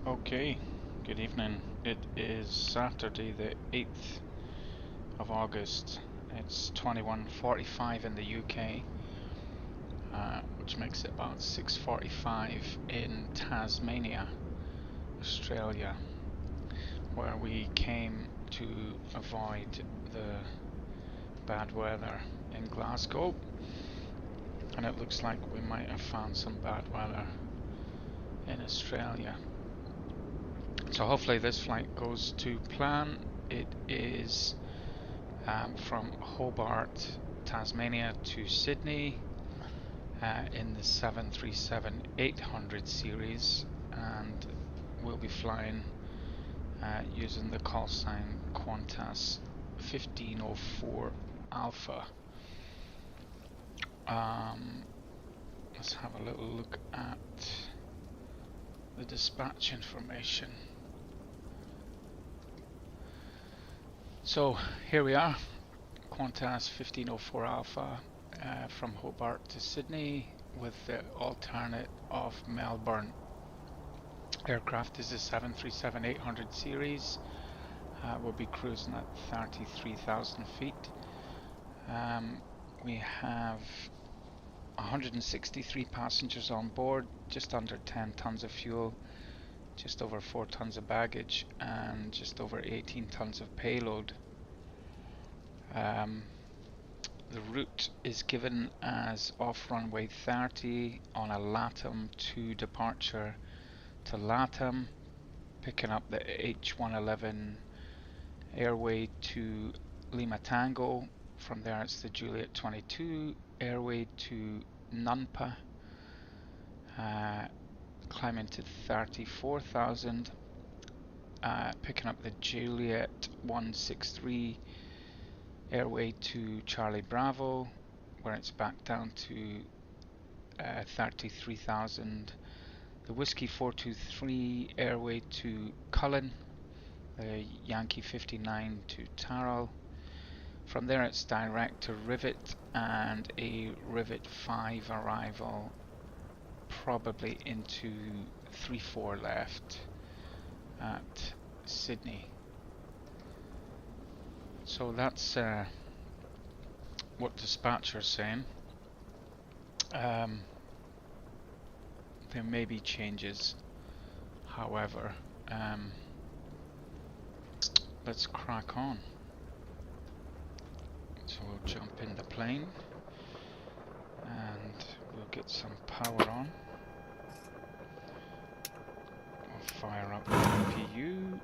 Okay, good evening. It is Saturday the 8th of August. It's 21:45 in the UK, which makes it about 6:45 in Tasmania, Australia, where we came to avoid the bad weather in Glasgow. And it looks like we might have found some bad weather in Australia. So hopefully this flight goes to plan. It is from Hobart, Tasmania to Sydney in the 737-800 series, and we'll be flying using the call sign Qantas 1504 Alpha. Let's have a little look at the dispatch information. So here we are, Qantas 1504 Alpha from Hobart to Sydney with the alternate of Melbourne. Aircraft is the 737-800 series. We'll be cruising at 33,000 feet. We have 163 passengers on board, just under 10 tons of fuel, just over 4 tons of baggage, and just over 18 tons of payload. The route is given as off runway 30 on a LATAM 2 departure to LATAM, picking up the H111 airway to Lima Tango. From there it's the Juliet 22 airway to Nunpa, climbing to 34,000, picking up the Juliet 163 airway to Charlie Bravo, where it's back down to 33,000. The Whiskey 423 airway to Cullen, the Yankee 59 to Tarrell. From there it's direct to Rivet and a Rivet 5 arrival, probably into 34 left at Sydney. So that's what dispatcher's saying. There may be changes, however. Let's crack on. So we'll jump in the plane and we'll get some power on. We'll fire up the APU.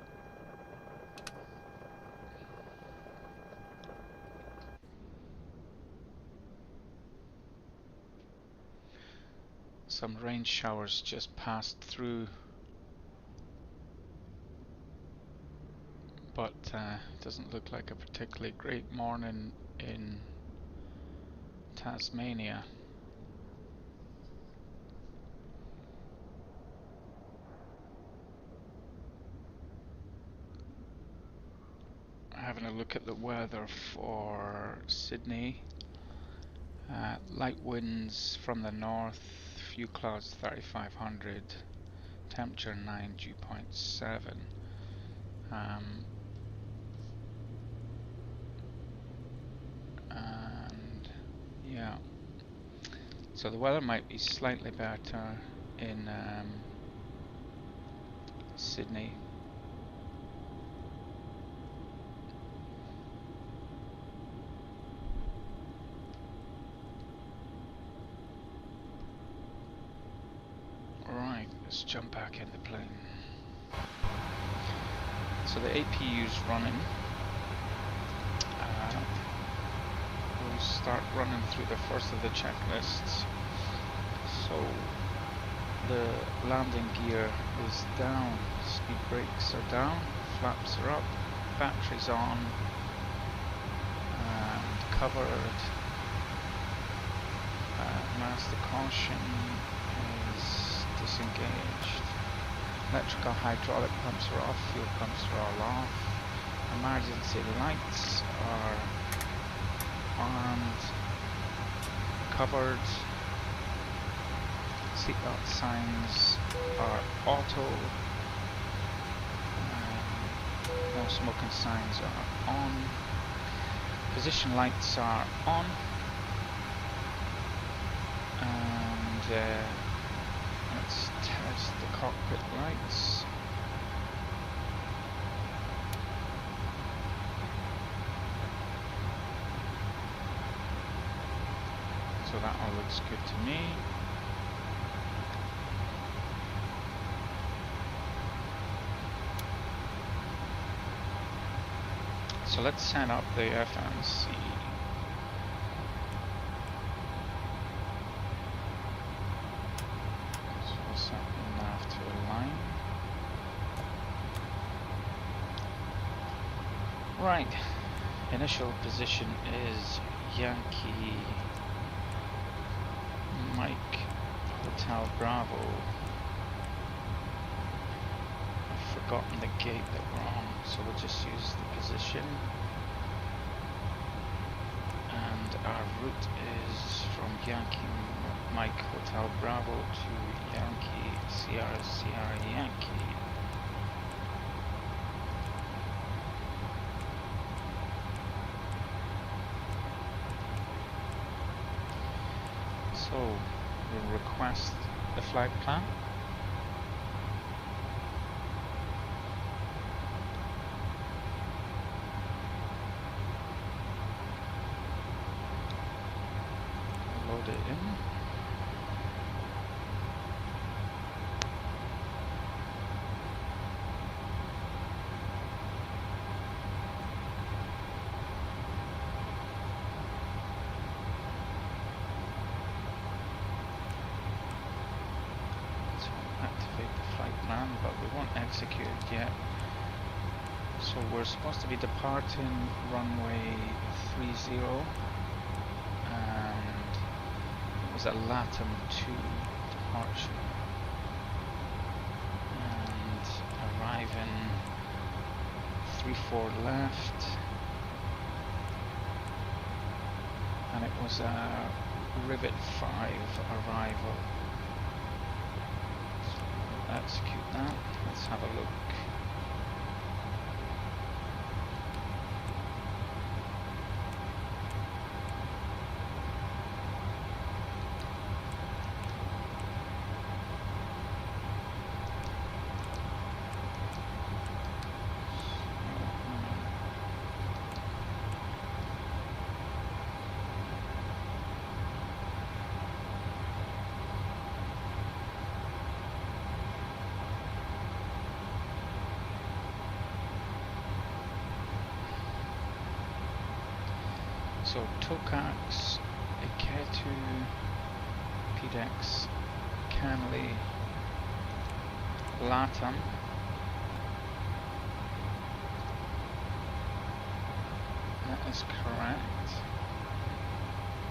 Some rain showers just passed through, but doesn't look like a particularly great morning in Tasmania. Having a look at the weather for Sydney. Light winds from the north, few clouds 3,500, temperature 9, dew point 7. And yeah, so the weather might be slightly better in Sydney. Right, let's jump back in the plane. So the APU's running. We'll start running through the first of the checklists. So the landing gear is down, speed brakes are down, flaps are up, batteries on and covered. Master caution is disengaged. Electrical hydraulic pumps are off, fuel pumps are all off. Emergency lights are armed, covered. Seatbelt signs are auto. No smoking signs are on. Position lights are on. And let's test the cockpit lights. So that all looks good to me. So let's set up the FMC. So we'll set the nav to align. Right, initial position is Yankee Mike Hotel Bravo. I've forgotten the gate that we're on, so we'll just use the position. And our route is from Yankee Mike Hotel Bravo to Yankee Sierra Sierra Yankee. So we'll request the flight plan. Load it in. But we won't execute it yet. So we're supposed to be departing runway 30 and it was a LATAM 2 departure and arriving 34 left, and it was a Rivet 5 arrival. Execute that. Let's have a look. So Tokax, Iketu, PDEX, Canley, LATAM. That is correct.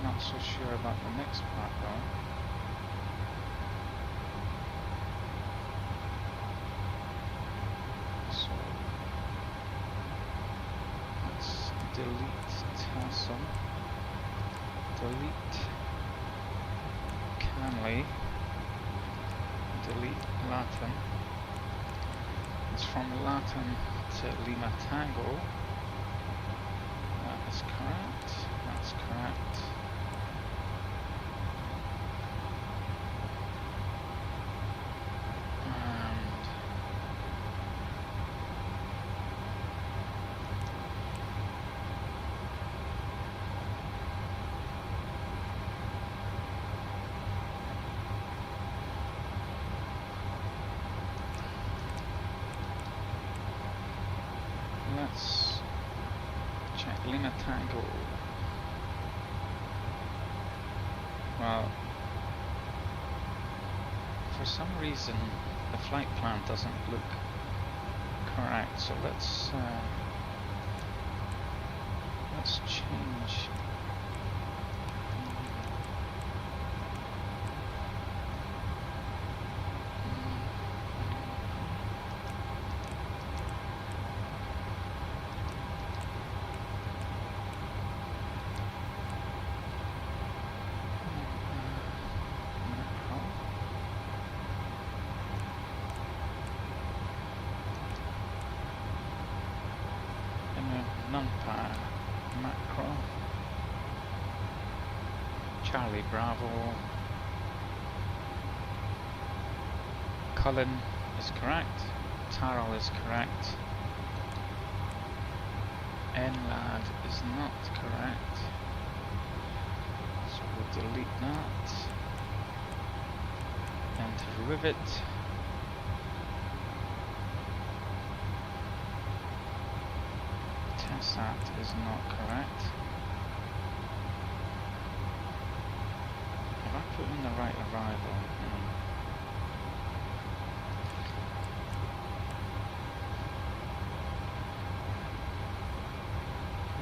Not so sure about the next part though. So let's delete Tassel, delete Canley, delete LATAM. It's from LATAM to Lima Tango. That is correct. That's correct. Let's check Lima Tango. Well, for some reason the flight plan doesn't look correct, so let's change. Charlie Bravo. Cullen is correct. Tyrrell is correct. NLAD is not correct. So we'll delete that. Enter Rivet. Tessat is not correct. Have I put in the right arrival?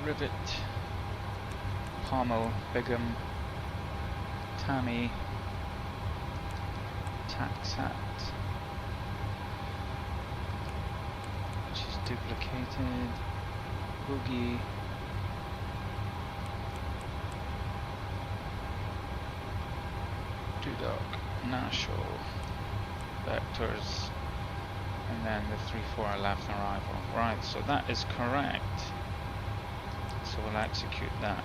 Rivet, Pommel, Bigham, Tammy, Taxat, which is duplicated, Boogie, Dudok, Nashville, Vectors, and then the 3-4 left arrival. Right, so that is correct. So we'll execute that.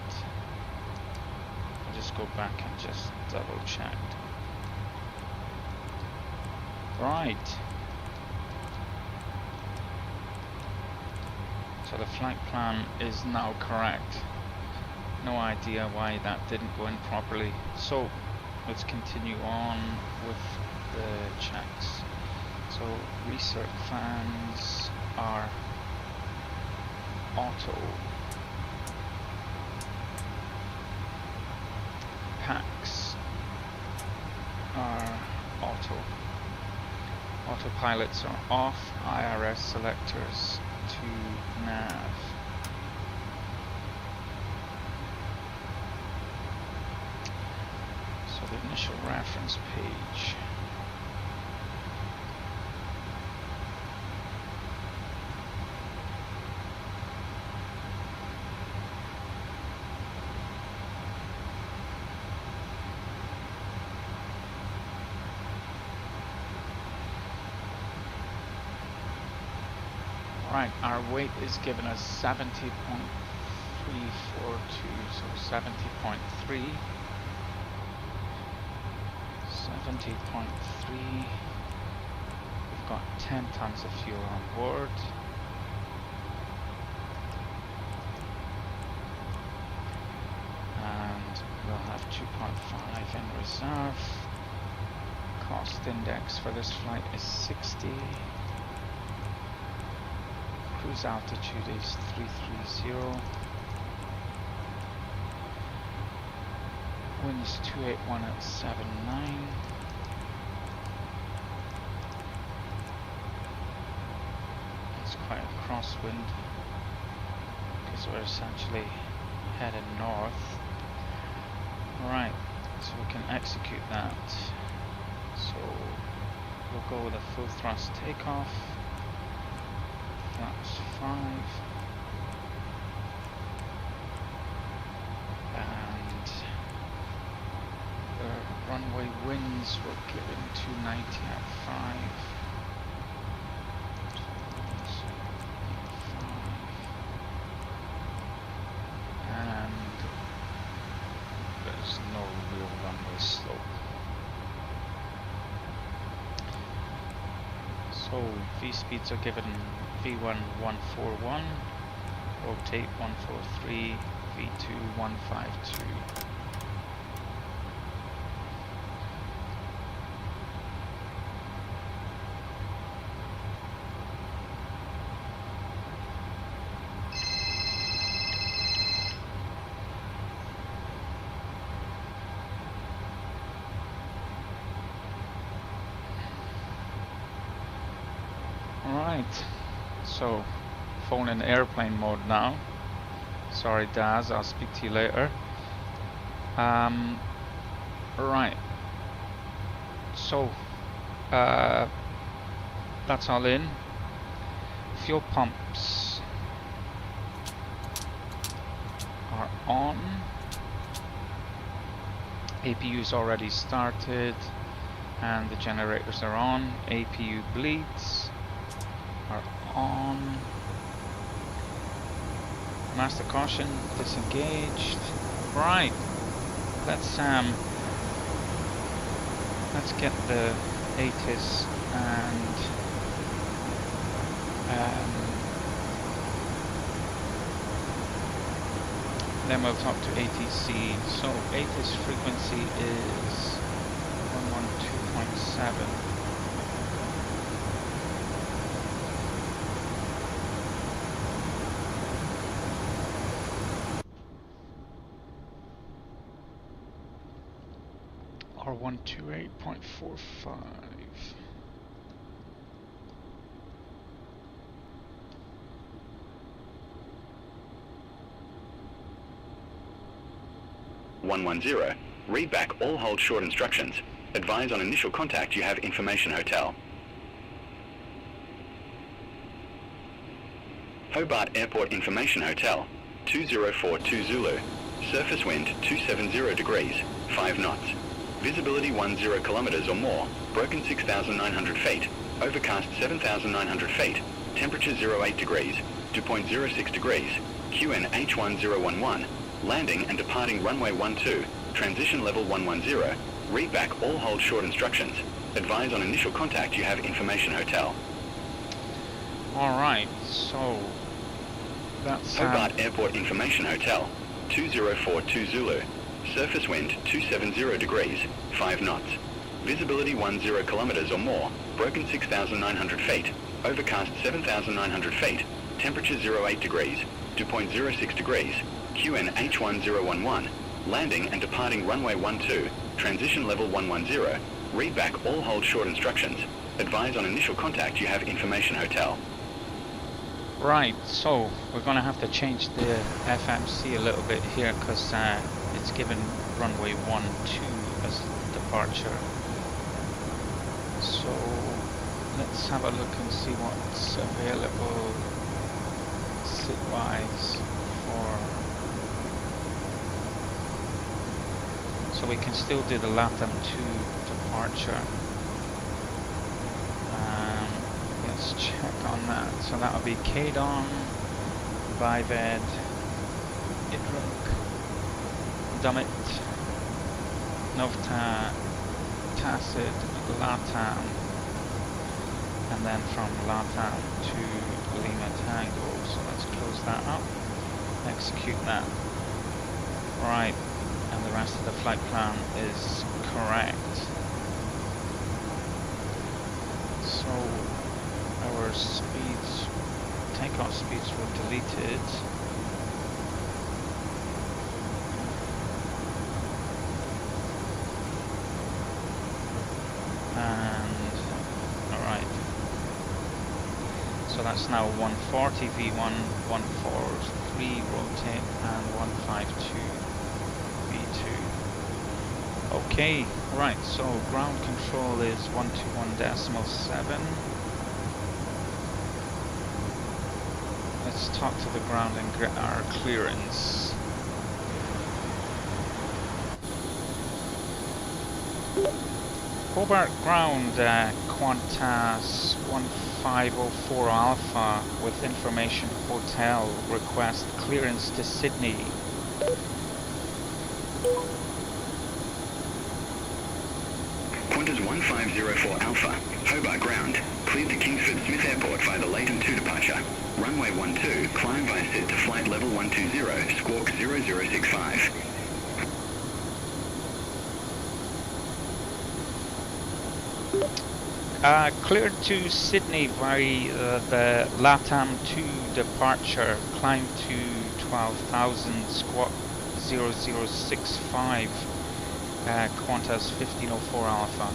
I'll just go back and just double check. Right. So the flight plan is now correct. No idea why that didn't go in properly. So let's continue on with the checks. So recirc fans are auto. Packs are auto. Autopilots are off. IRS selectors to nav. So the initial reference page. Right, our weight is given as 70.342, so 70.3. 70.3. We've got 10 tons of fuel on board. And we'll have 2.5 in reserve. Cost index for this flight is 60. Cruise altitude is 330. Wind is 281 at 79. It's quite a crosswind because we're essentially heading north. Right, so we can execute that. So we'll go with a full thrust takeoff. Flaps 5. And the runway winds were given 290 at 5. And there's no real runway slope. So V speeds are given V1 141, rotate 143, V2 152. Alright, so phone in airplane mode now. Sorry Daz, I'll speak to you later. Right, so that's all in. Fuel pumps are on. APU's already started and the generators are on. APU bleeds are on. Master caution disengaged. Right, let's get the ATIS and then we'll talk to ATC. So ATIS frequency is 112.7. Or 128.45. (110). Read back all hold short instructions. Advise on initial contact you have information hotel. Hobart Airport Information Hotel, 2042 Zulu. Surface wind 270 degrees, 5 knots. Visibility 10 kilometers or more. Broken 6,900 feet. Overcast 7,900 feet. Temperature 08 degrees, 2.06 degrees. QN H1011. Landing and departing runway 12. Transition level 110. Read back all hold short instructions. Advise on initial contact you have information hotel. Alright, so that's Hobart Airport Information Hotel, 2042 Zulu. Surface wind 270 degrees, 5 knots. Visibility 10 kilometers or more. Broken 6,900 feet. Overcast 7,900 feet. Temperature 08 degrees, 2.06 degrees. QN H1011. Landing and departing runway 12. Transition level 110. Read back all hold short instructions. Advise on initial contact you have information hotel. right. So we're going to have to change the FMC a little bit here because it's given runway 12 as departure. So let's have a look and see what's available sit-wise for. So we can still do the LATAM 2 departure. Let's check on that. So that'll be Kadon, Bived, Idruk, Dummit, Novta, Tacid, LATAM, and then from LATAM to Lima Tango. So let's close that up, execute that. Right. And the rest of the flight plan is correct. So our speeds, takeoff speeds were deleted. And alright. So that's now 140 V1, 143 rotate and 152 Okay, right, so ground control is 121.7. Let's talk to the ground and get our clearance. Hobart ground, Qantas 1504 Alpha with information hotel, request clearance to Sydney. Qantas 1504 Alpha, Hobart ground, cleared to Kingsford Smith Airport via the LATAM 2 departure. Runway 12, climb via SID to flight level 120, squawk 0065. Cleared to Sydney via the LATAM 2 departure, climb to 12,000, squawk 0065. Qantas 1504 Alpha.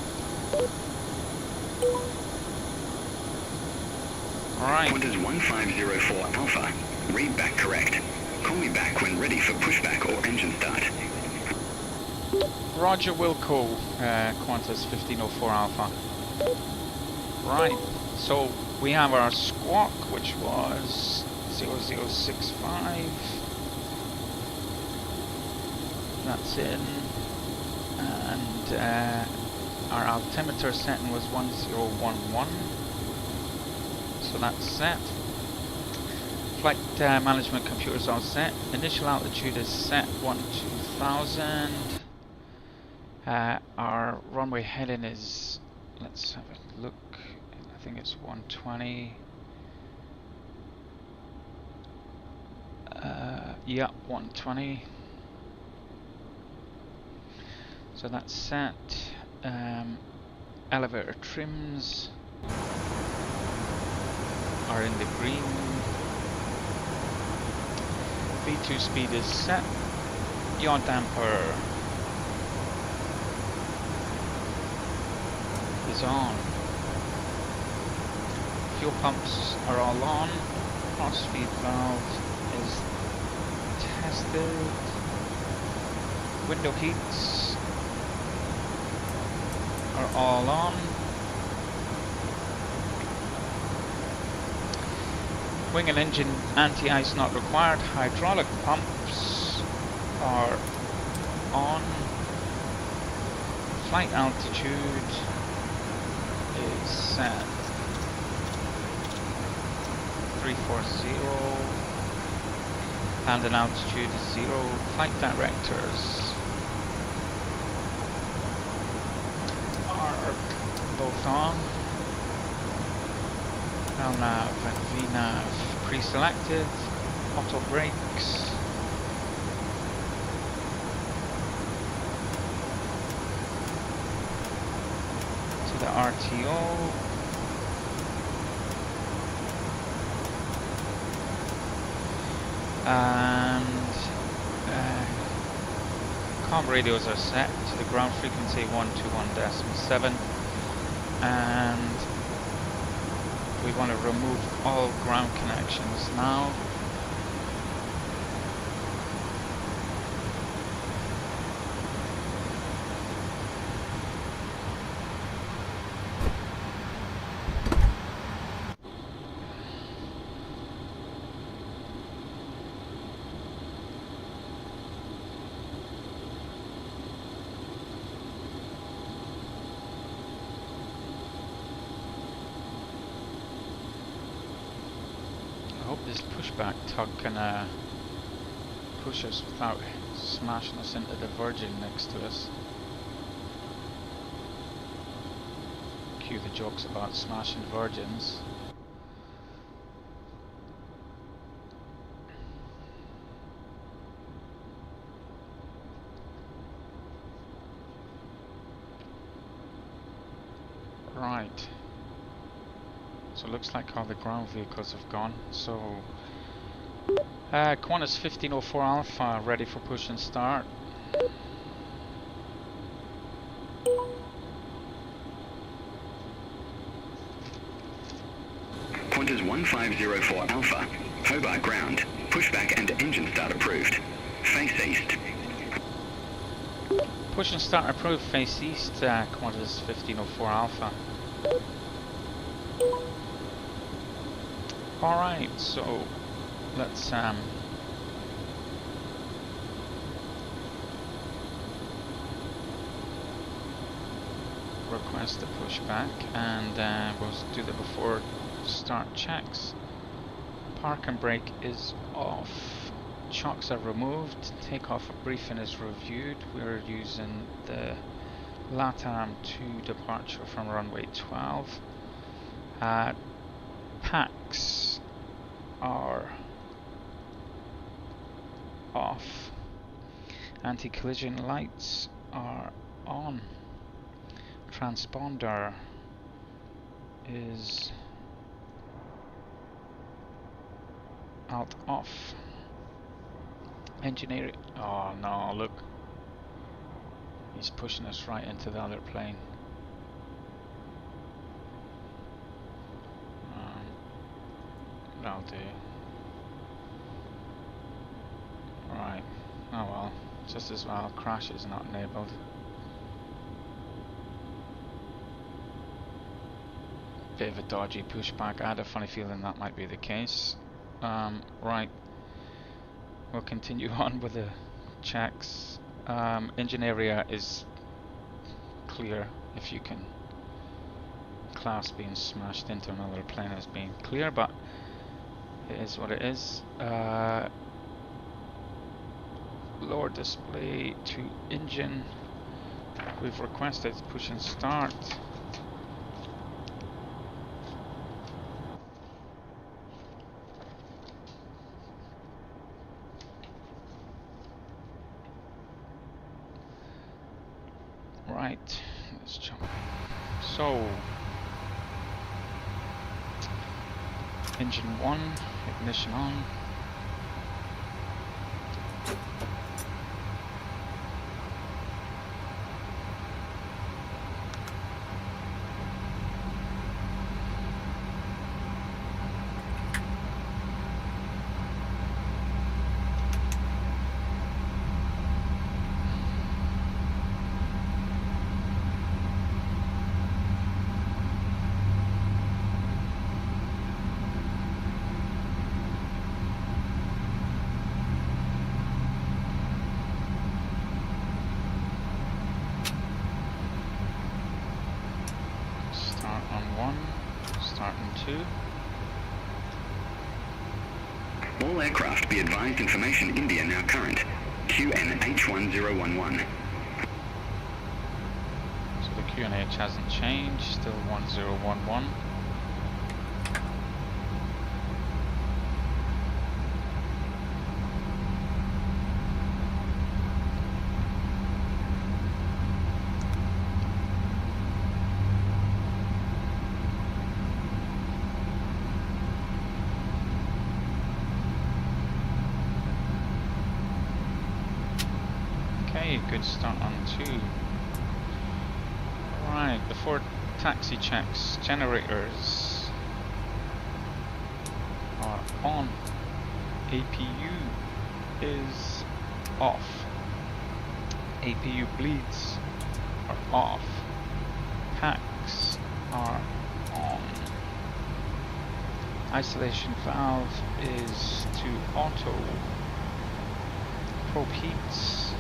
Alright. Qantas 1504 Alpha. Read back correct. Call me back when ready for pushback or engine start. Roger Wilco, Qantas 1504 Alpha. Right, so we have our squawk, which was 0065. That's in. And our altimeter setting was 1011. So that's set. Flight management computers all set. Initial altitude is set 12,000. Our runway heading is, let's have a look, I think it's 120. Yeah, 120. So that's set. Elevator trims are in the green. V2 speed is set. Yaw damper is on. Fuel pumps are all on. Cross feed valve is tested. Window heats are all on. Wing and engine anti-ice not required. Hydraulic pumps are on. Flight altitude is set. 340. Landing altitude is 0. Flight directors are both on. LNAV and VNAV pre-selected. Auto brakes. To the RTO. And comm radios are set to the ground frequency 121.7, and we want to remove all ground connections now. I hope this pushback tug can push us without smashing us into the Virgin next to us. Cue the jokes about smashing Virgins. Right. So it looks like all the ground vehicles have gone. So Qantas 1504 Alpha ready for push and start. Qantas 1504 Alpha, Hobart ground, pushback and engine start approved. Face east. Push and start approved, face east, Qantas 1504 Alpha. Alright, so let's request the pushback, and we'll do the before start checks. Park and brake is off. Chocks are removed. Takeoff briefing is reviewed. We're using the LATAM 2 departure from runway 12. Packs are off. Anti-collision lights are on. Transponder is out off. Engineering. Oh no, look. He's pushing us right into the other plane. That'll do. Right. Oh well. Just as well. Crash is not enabled. Bit of a dodgy pushback. I had a funny feeling that might be the case. Right. We'll continue on with the checks. Engine area is clear, if you can class being smashed into another plane as being clear, but it is what it is. Lower display to engine. we've requested push and start. Right, let's jump. So, engine 1, ignition on. Start on 1, start on 2. All aircraft be advised information India now current. QNH1011. So the QNH hasn't changed, still 1011. Okay, good start on 2. Right, before taxi checks, generators are on. APU is off. APU bleeds are off. Packs are on. Isolation valve is to auto. Probe heats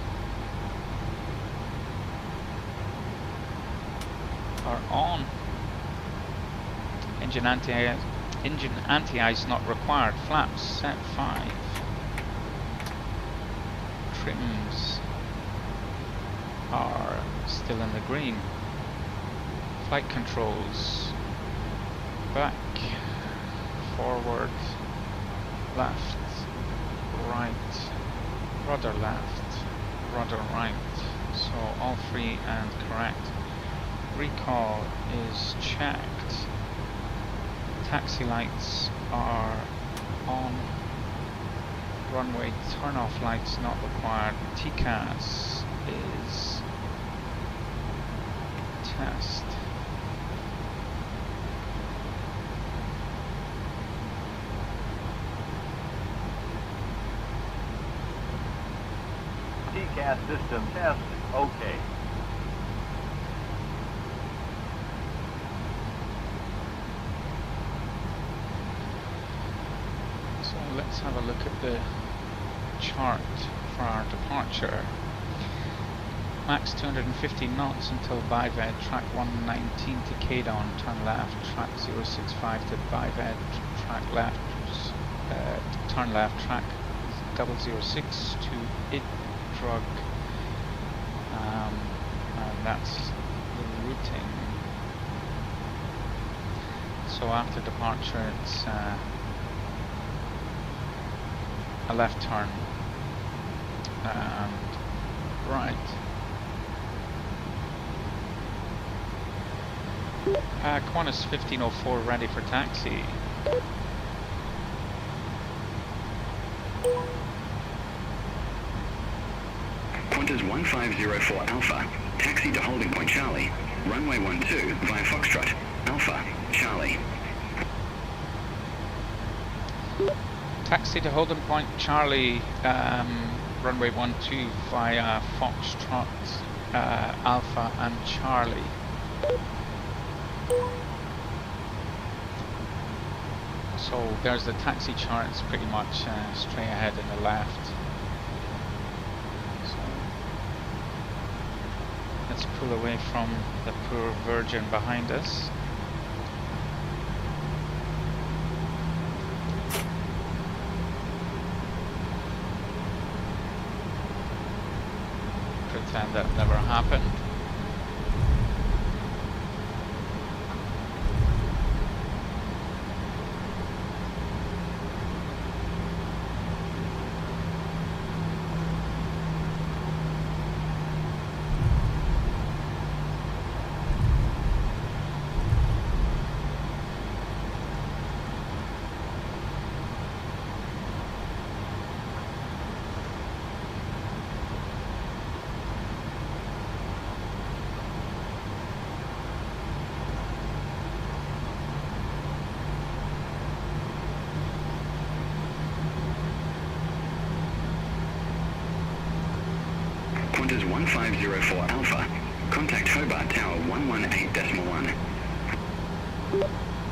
are on. Engine anti-ice not required. Flaps set 5. Trims are still in the green. Flight controls back, forward, left, right, rudder left, rudder right. So all 3 and correct. Recall is checked. Taxi lights are on. Runway turn-off lights not required. TCAS is test. TCAS system test, okay. So let's have a look at the chart for our departure. Max 250 knots until Bived, track 119 to Cadon, turn left, track 065 to Bived, track left, turn left, track 006 to Idrug, and that's the routing. So after departure it's a left turn and right. Qantas 1504 ready for taxi. Qantas 1504 Alpha, taxi to holding point Charlie, runway 12 via Foxtrot, Alpha, Charlie. Taxi to holding point Charlie, runway 12 via Foxtrot, Alpha and Charlie. So there's the taxi chart, it's pretty much straight ahead in the left. So let's pull away from the poor Virgin behind us. Pretend that never happened. 1504 Alpha. Contact Hobart Tower 118.1.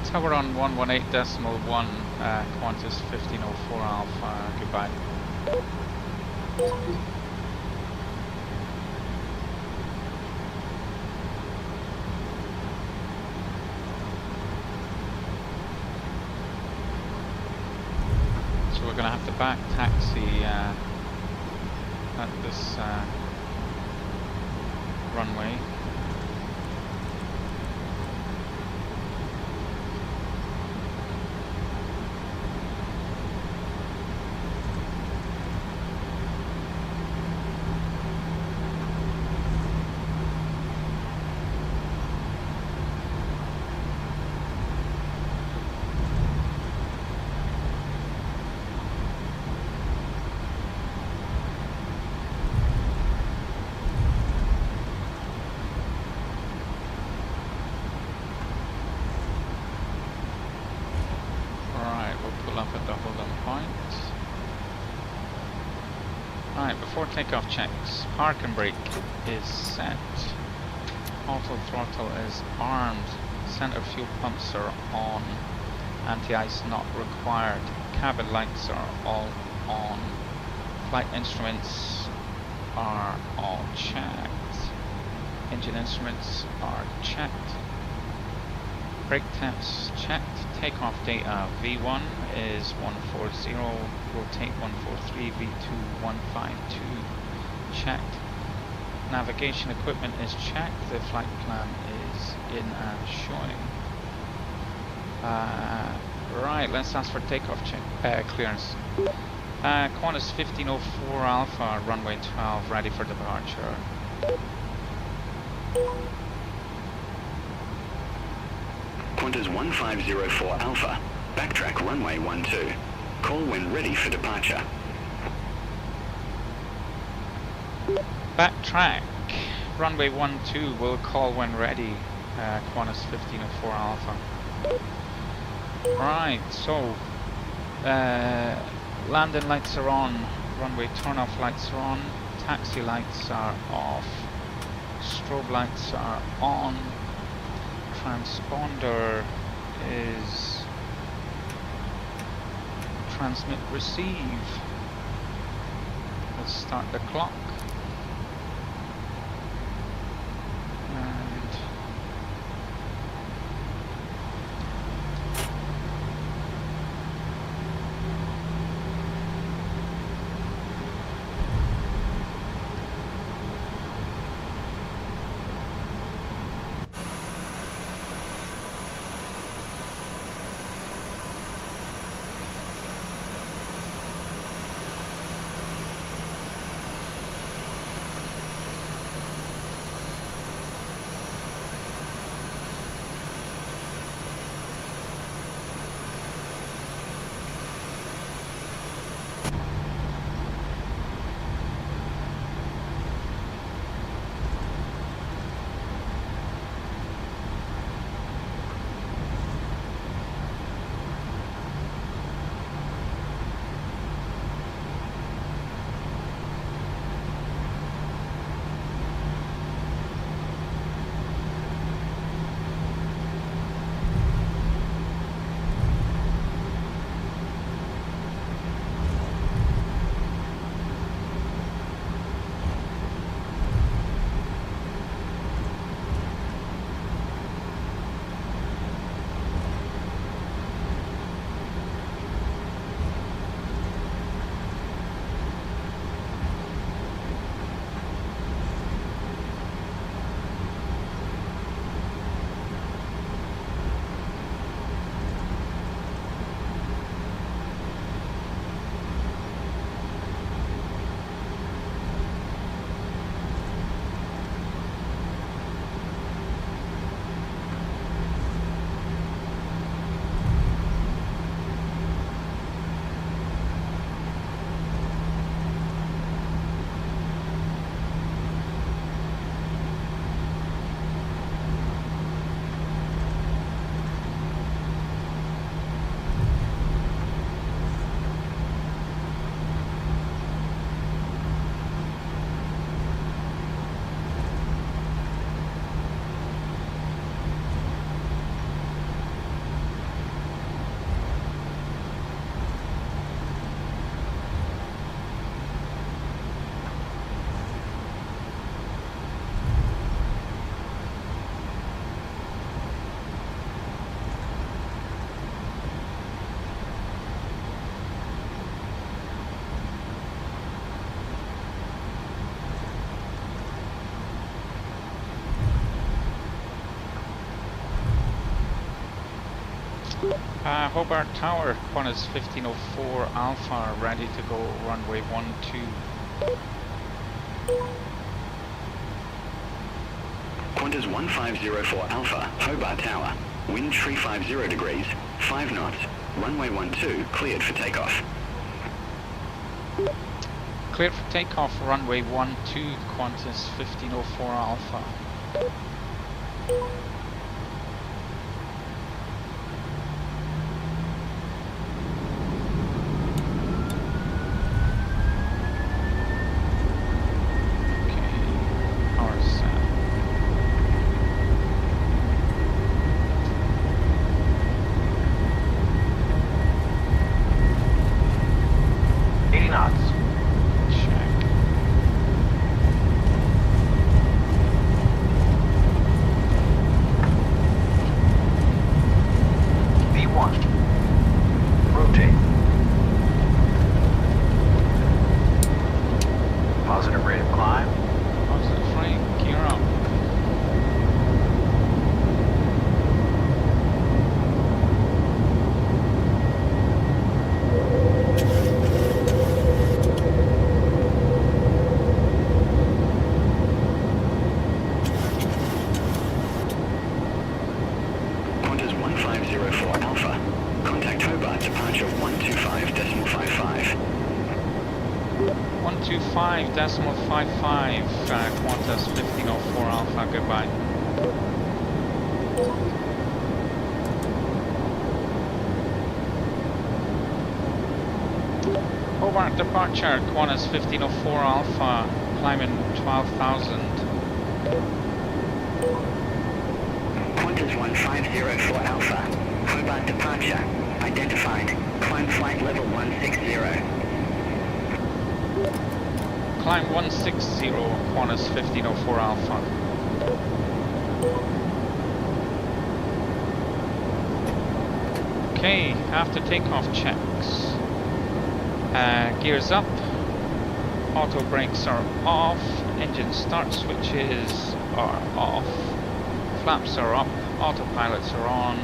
Tower on 118.1, Qantas 1504 Alpha, goodbye. So we're going to have to back taxi at this runway. Alright, before takeoff checks, park and brake is set, auto throttle is armed, center fuel pumps are on, anti-ice not required, cabin lights are all on, flight instruments are all checked, engine instruments are checked, brake temps checked, takeoff data V1 is 140, rotate 143, V2 152 checked, navigation equipment is checked, the flight plan is in and showing. Right, let's ask for takeoff clearance. Qantas 1504 Alpha, runway 12, ready for departure. Qantas 1504 Alpha, backtrack runway 12. Call when ready for departure. Backtrack runway 12, will call when ready, Qantas 1504 Alpha. Right, so landing lights are on, runway turn-off lights are on, taxi lights are off, strobe lights are on, transponder is transmit receive. Let's start the clock. And Hobart Tower, Qantas 1504 Alpha, ready to go, runway 12. Qantas 1504 Alpha, Hobart Tower. Wind 350 degrees, 5 knots. Runway 12 cleared for takeoff. Cleared for takeoff, runway 12, Qantas 1504 Alpha. Decimal 55, Qantas 1504 Alpha, goodbye. Hobart departure, Qantas 1504 Alpha, climbing 12,000. Qantas 1504 Alpha, Hobart departure, identified, climb flight level 160. Climb 160, Qantas 1504 Alpha. Okay, after takeoff checks. Gears up, auto brakes are off, engine start switches are off, flaps are up, autopilots are on,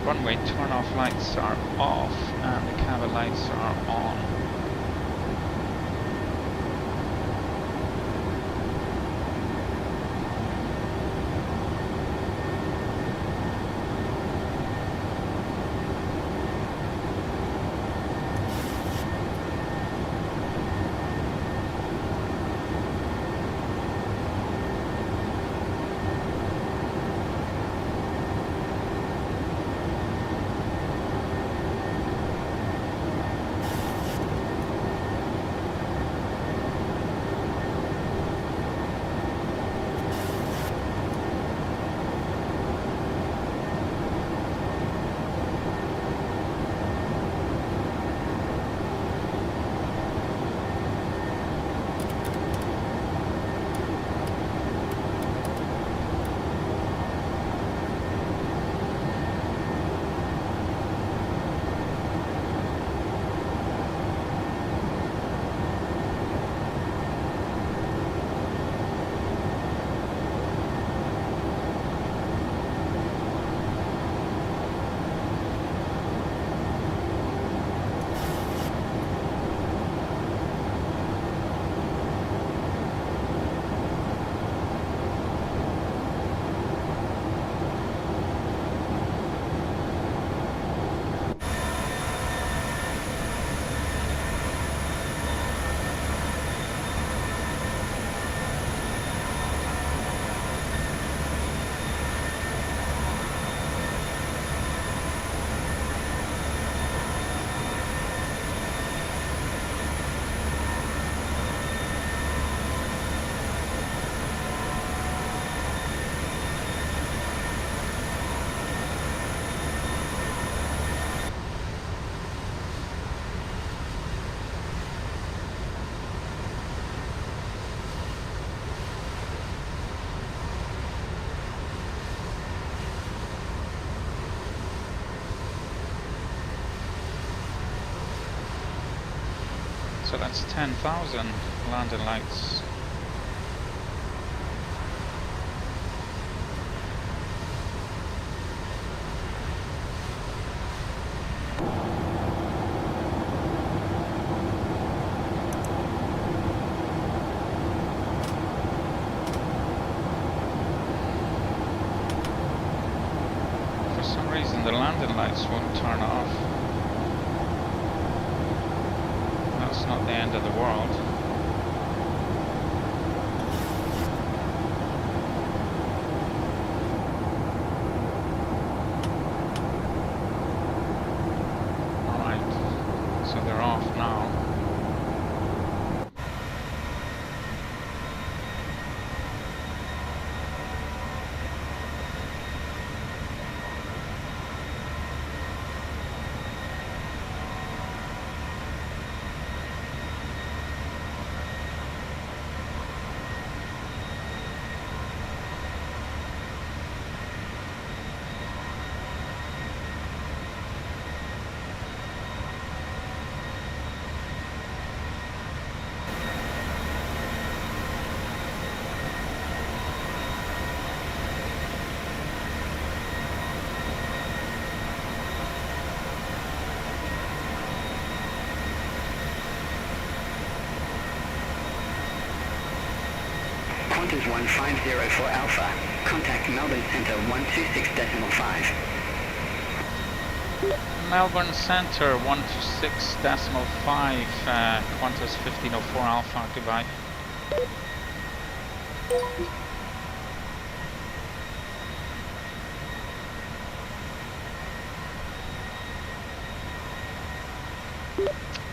runway turn off lights are off, and the cabin lights are on. So that's 10,000 landing lights. reason the landing lights won't turn off. That's not the end of the world. Alright, so they're off now. Qantas 1504 Alpha. Contact Melbourne Centre 126.5. Melbourne Centre 126.5, Qantas 1504 Alpha, goodbye.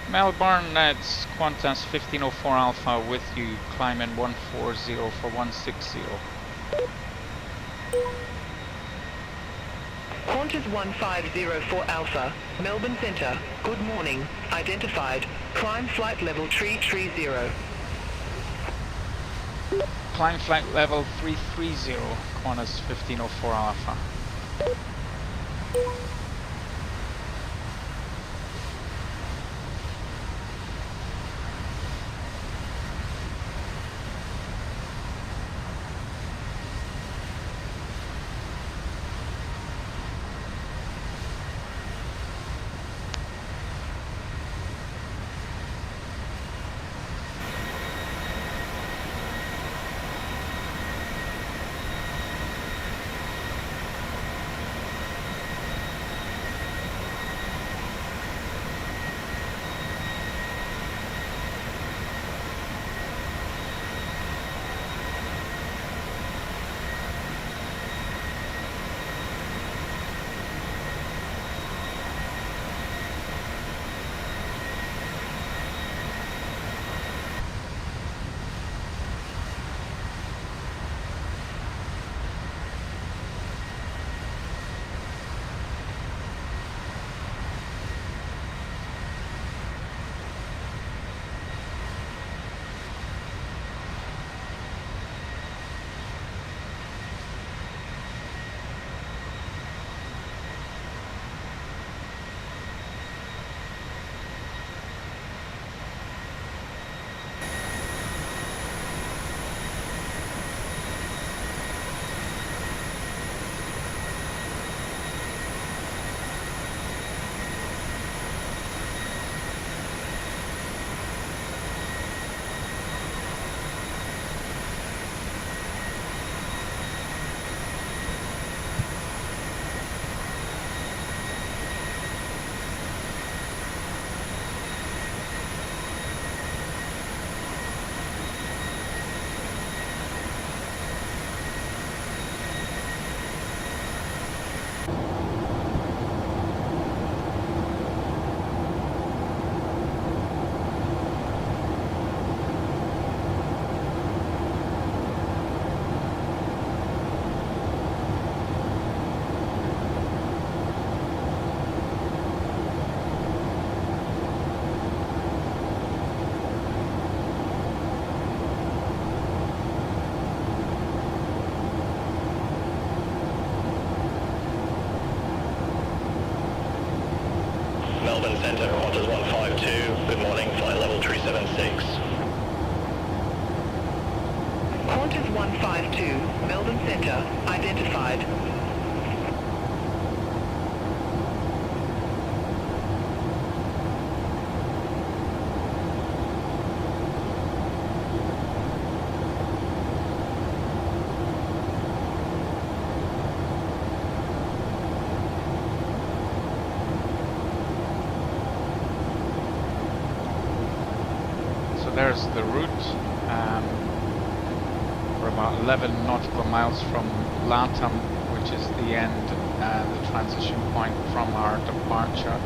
Melbourne, it's Qantas 1504 Alpha with you, climbing 140 for 160. Qantas 1504 Alpha, Melbourne Centre, good morning, identified, climb flight level 330. Climb flight level 330, Qantas 1504 Alpha. Melbourne Centre, Qantas 152, good morning, flight level 376. Qantas 152, Melbourne Centre, identified. there's the route. We're about 11 nautical miles from Latham, which is the end, the transition point from our departure.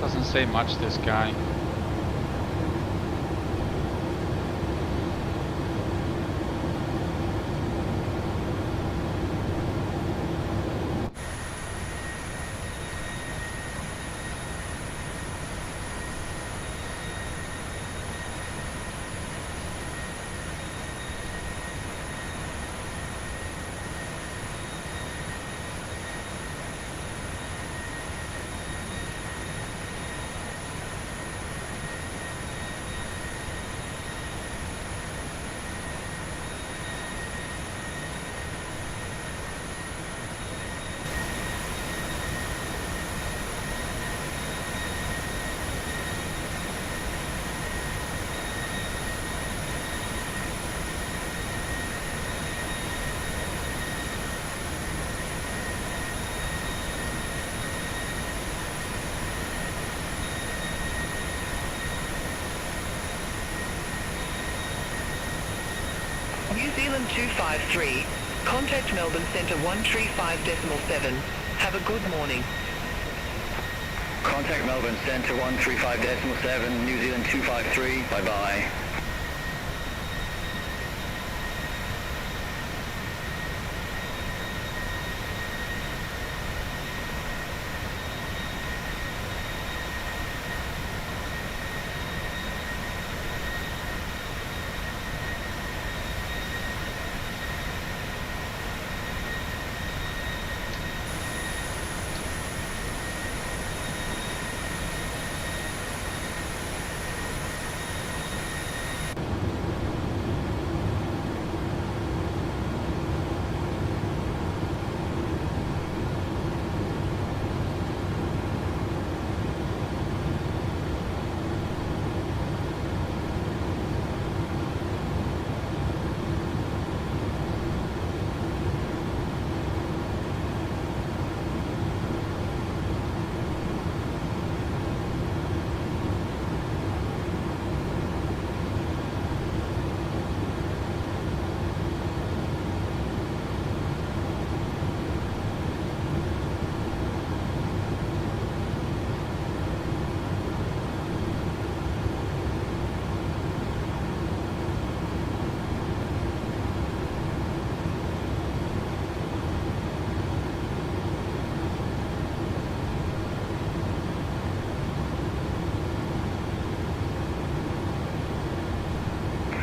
Doesn't say much, this guy. New Zealand 253, contact Melbourne Centre 135.7. Have a good morning. Contact Melbourne Centre 135.7, New Zealand 253, bye-bye.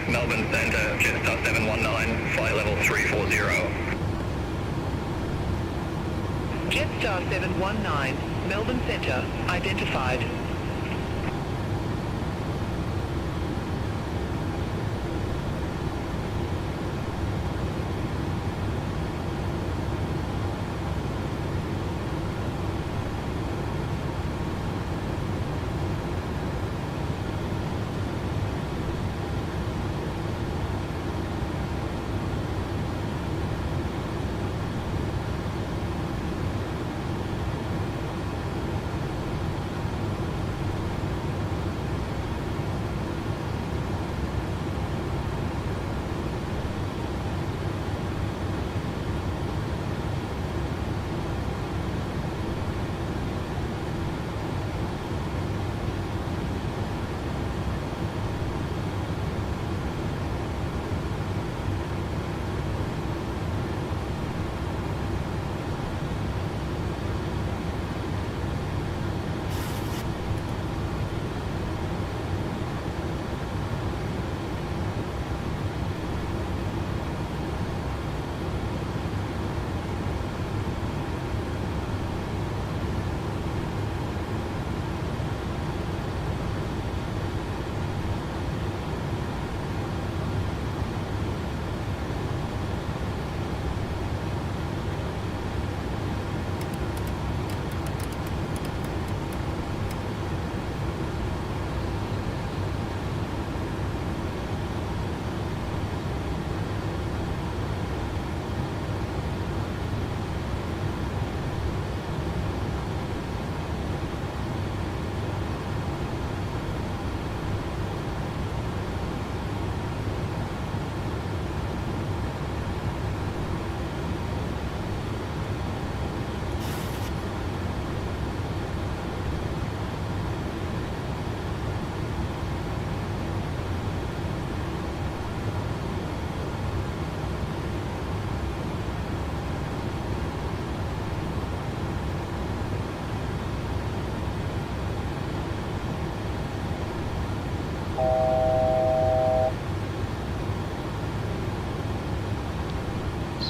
Melbourne Centre, Jetstar 719, flight level 340. Jetstar 719, Melbourne Centre, identified.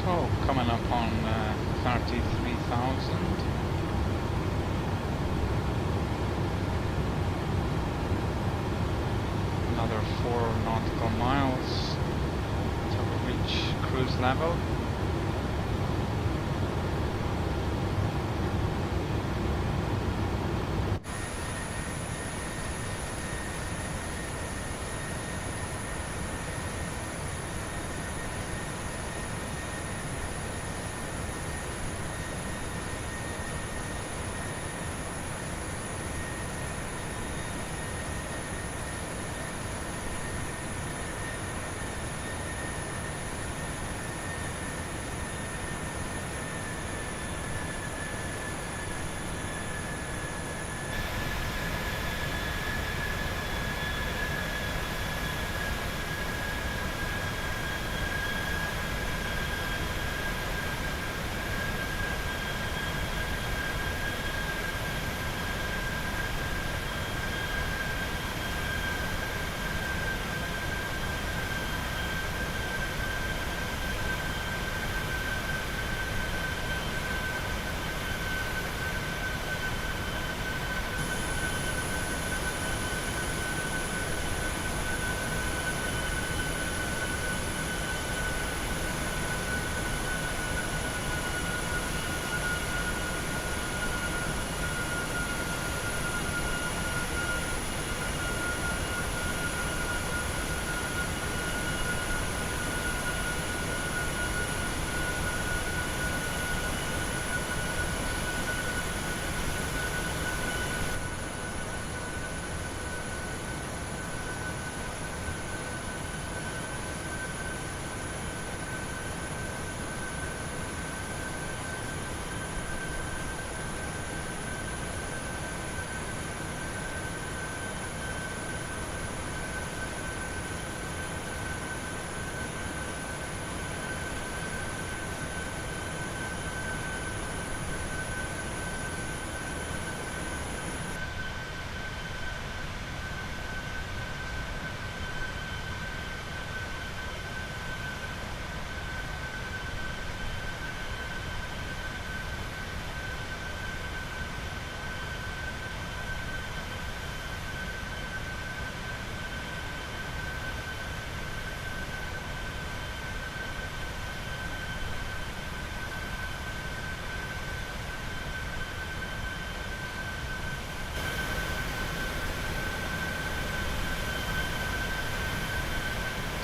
So, coming up on 33,000. Another 4 nautical miles till we reach cruise level.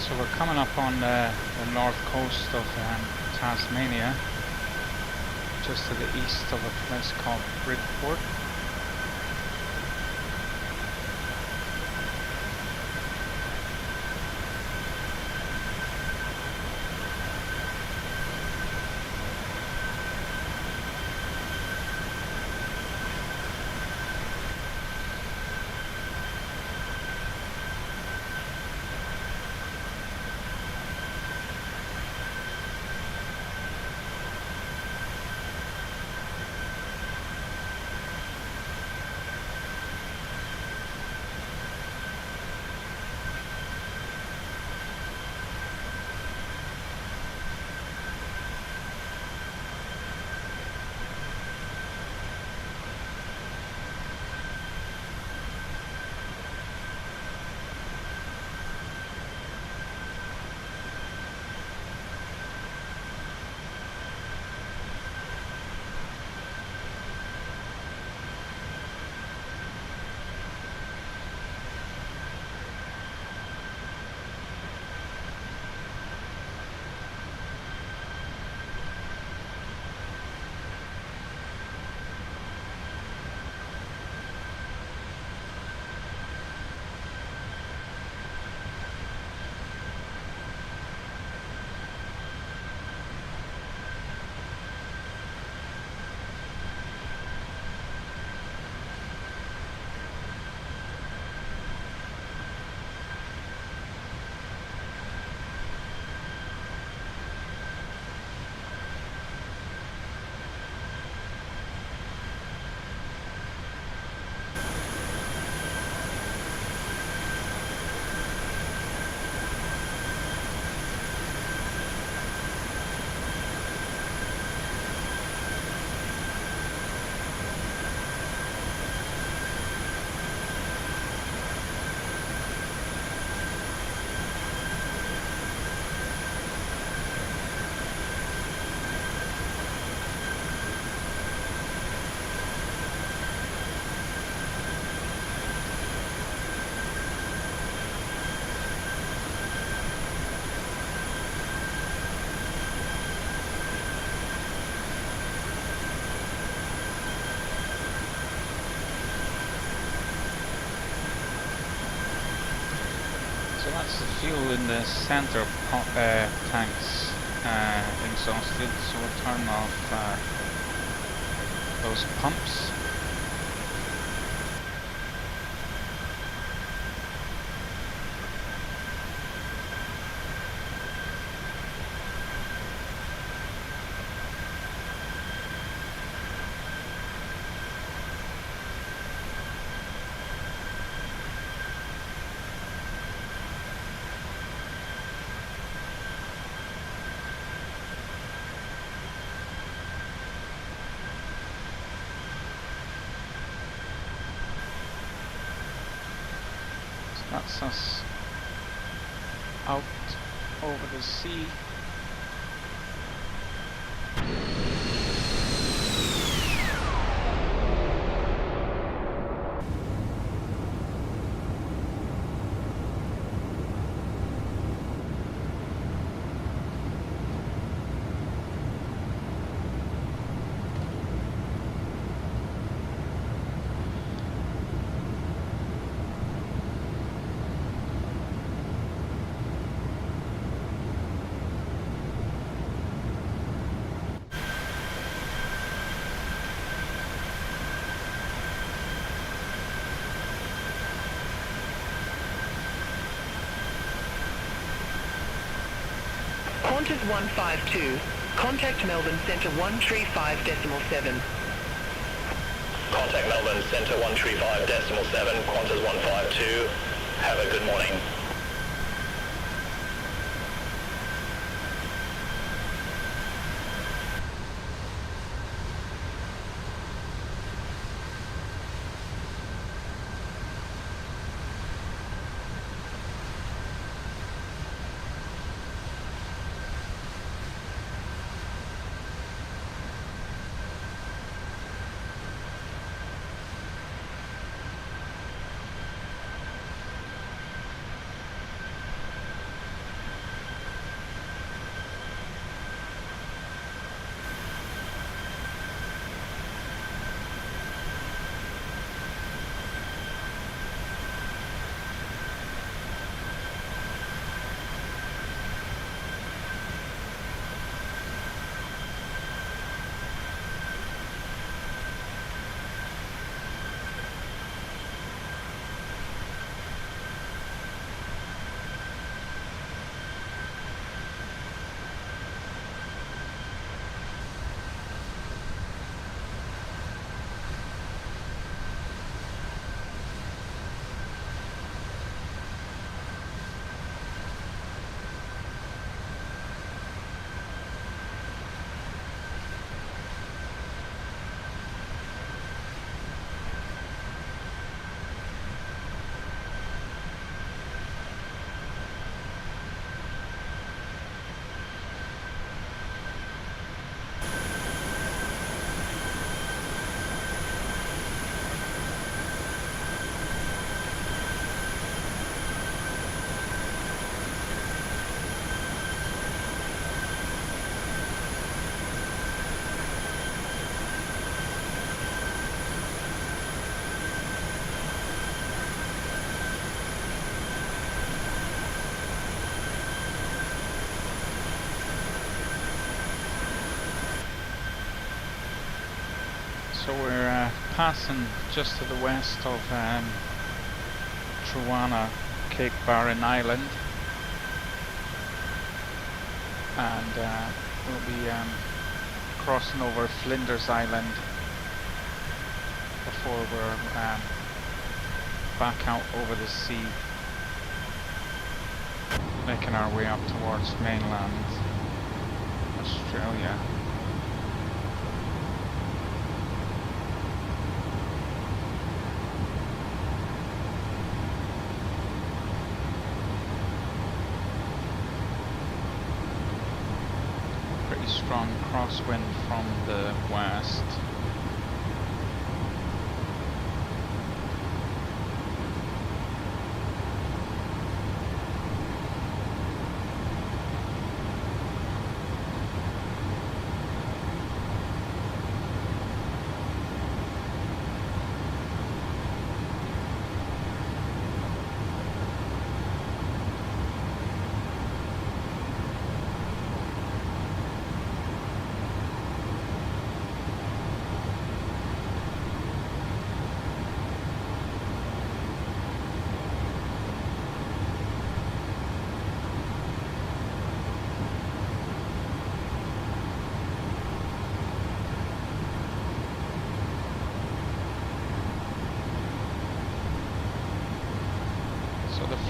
So we're coming up on the north coast of Tasmania, just to the east of a place called Bridport. So that's the fuel in the center tanks exhausted, so we'll turn off those pumps. That's us out over the sea. Qantas 152, contact Melbourne Centre 135.7. Contact Melbourne Centre 135.7, Qantas 152. Have a good morning. So we're passing just to the west of Truana, Cape Barren Island, and we'll be crossing over Flinders Island before we're back out over the sea, making our way up towards mainland Australia. Pretty strong crosswind from the west.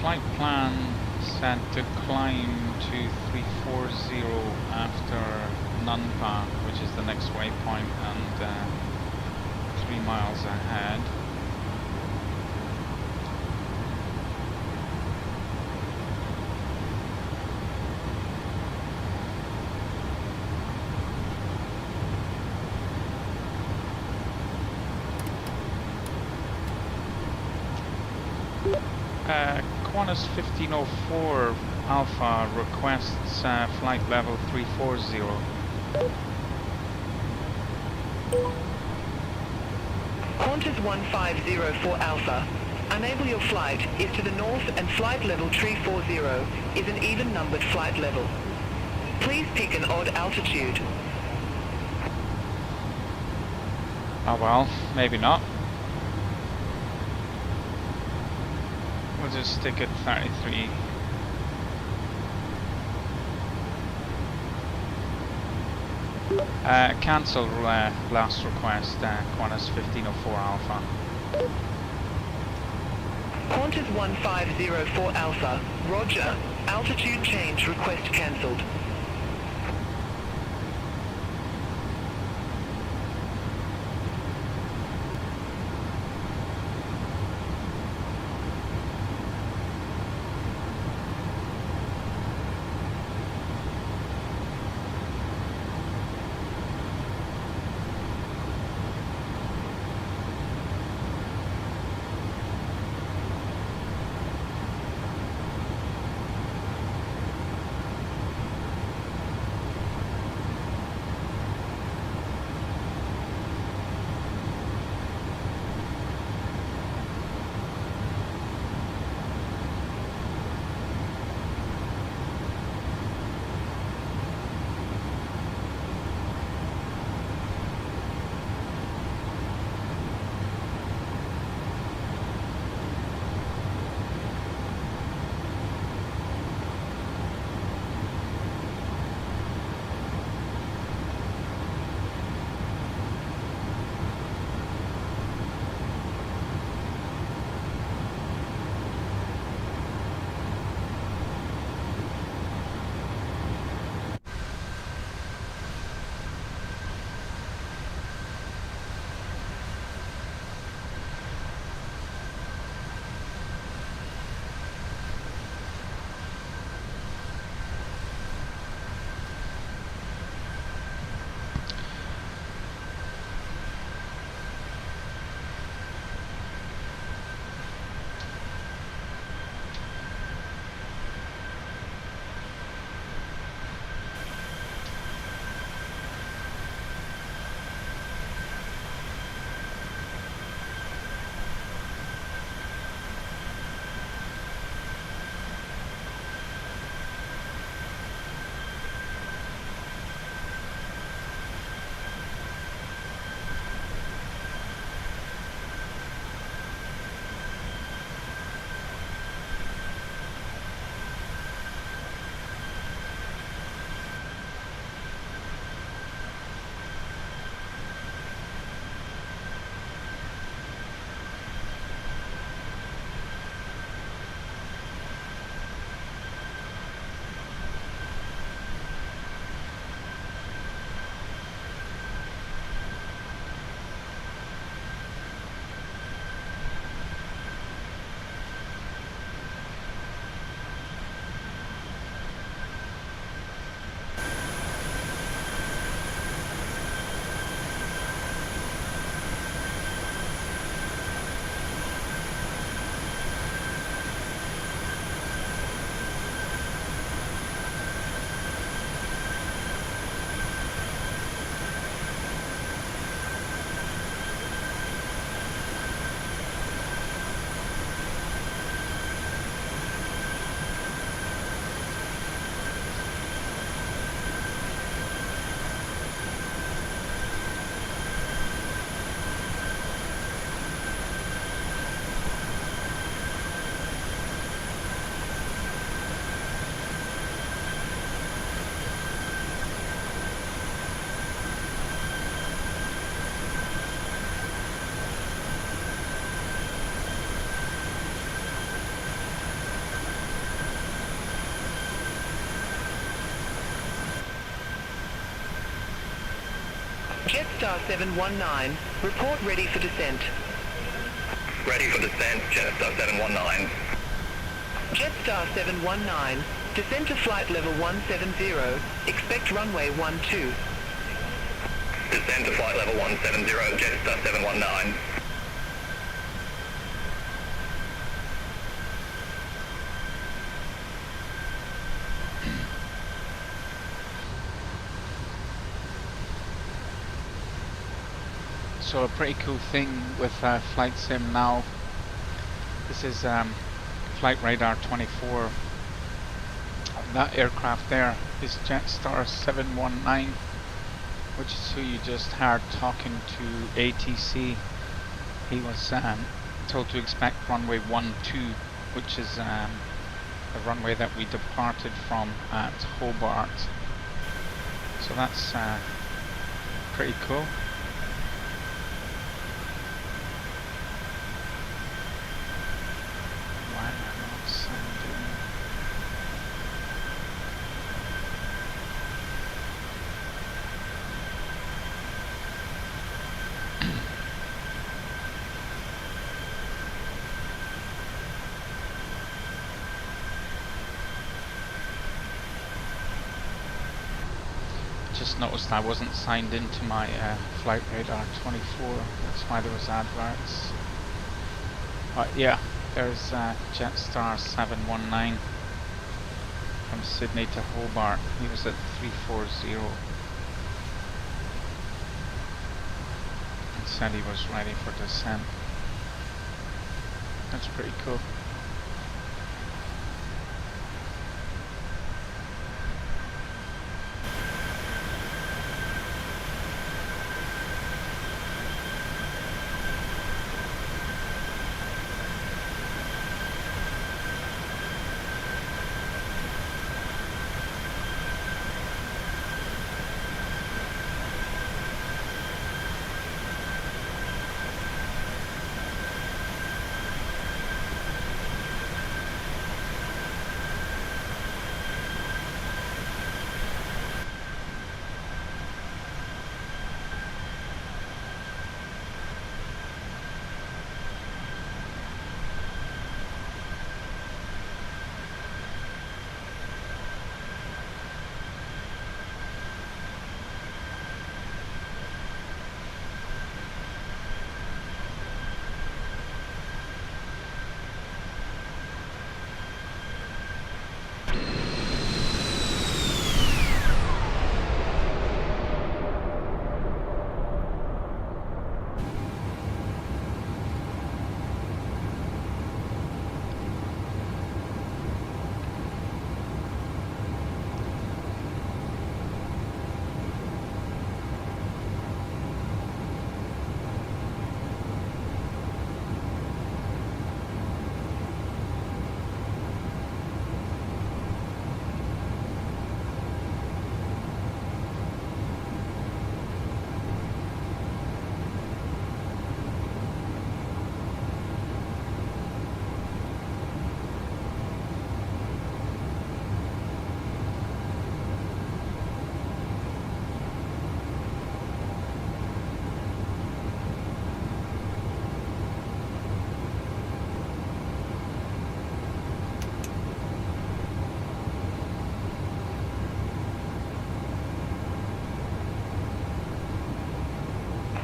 Flight plan set to climb to 340 after Nunpa, which is the next waypoint, and 3 miles ahead. Qantas 1504 Alpha requests flight level 340. Qantas 1504 Alpha, enable your flight is to the north and flight level 340 is an even numbered flight level. Please pick an odd altitude. Oh well, maybe not. We'll just stick at 33. Cancel last request, Qantas 1504 Alpha. Qantas 1504 Alpha, roger. Altitude change request cancelled. Jetstar 719, report ready for descent. Ready for descent, Jetstar 719. Jetstar 719, descend to flight level 170, expect runway 12. Descend to flight level 170, Jetstar 719. So a pretty cool thing with Flight Sim now, this is Flight Radar 24. That aircraft there is Jetstar 719, which is who you just heard talking to ATC. He was told to expect runway 12, which is the runway that we departed from at Hobart. So that's pretty cool. Why am I not sounding? Just noticed I wasn't signed into my Flight Radar 24, that's why there was adverts. But yeah, there's Jetstar 719 from Sydney to Hobart. He was at 340 and said he was ready for descent. That's pretty cool.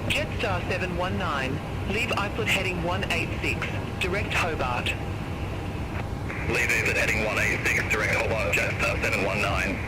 Jetstar 719, leave Iceland heading 186, direct Hobart. Leave exit heading 186, direct Hobart, Jetstar 719.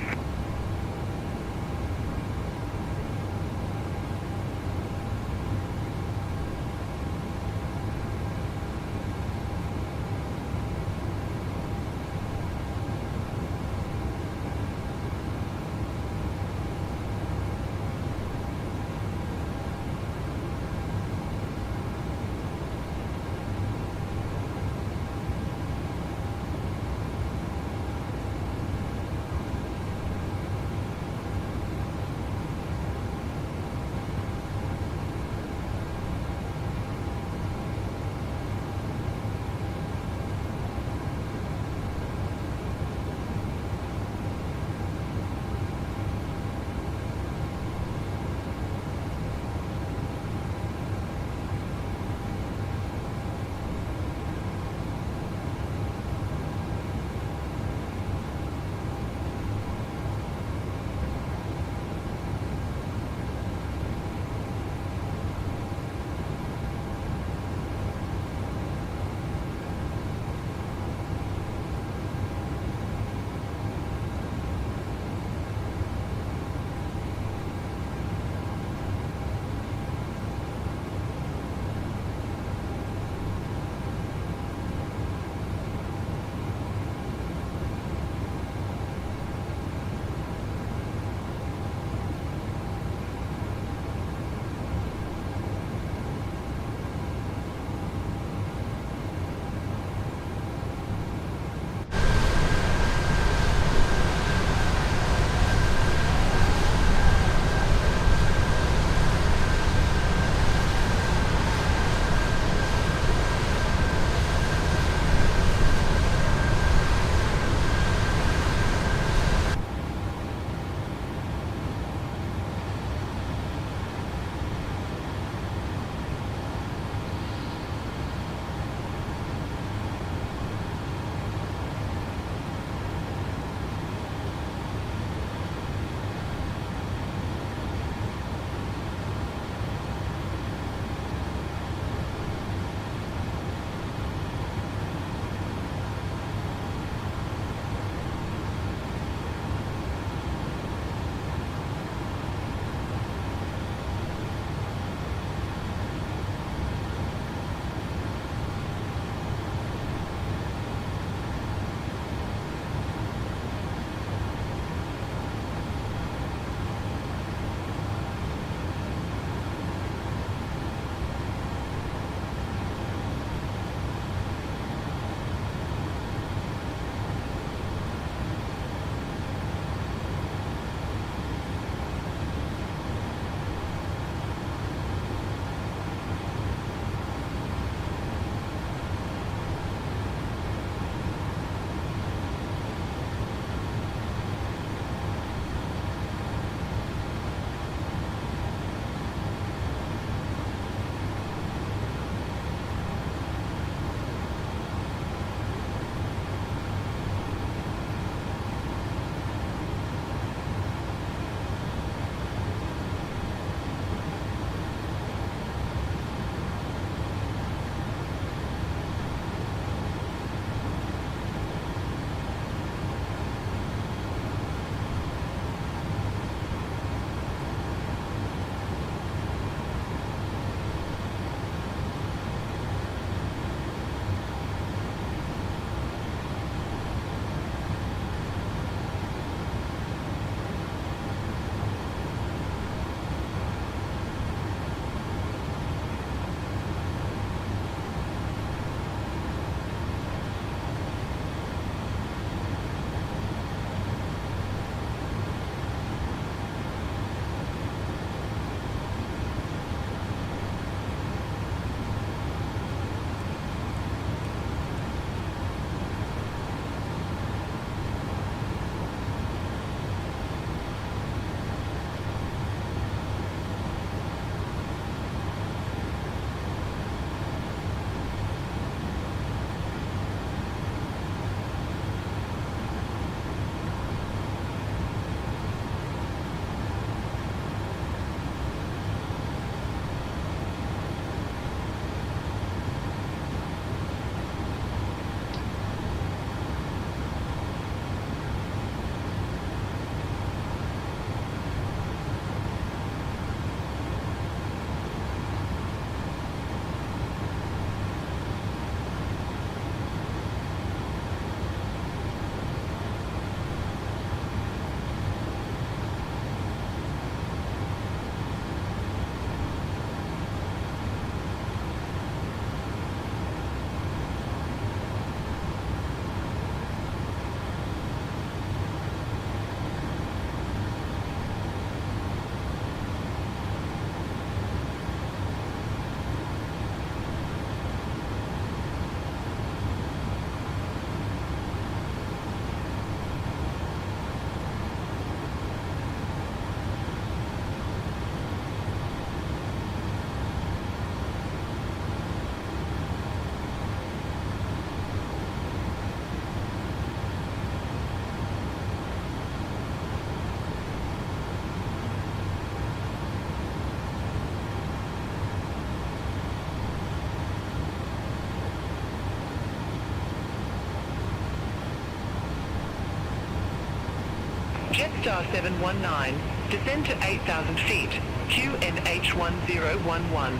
Jetstar 719, descend to 8,000 feet, QNH1011.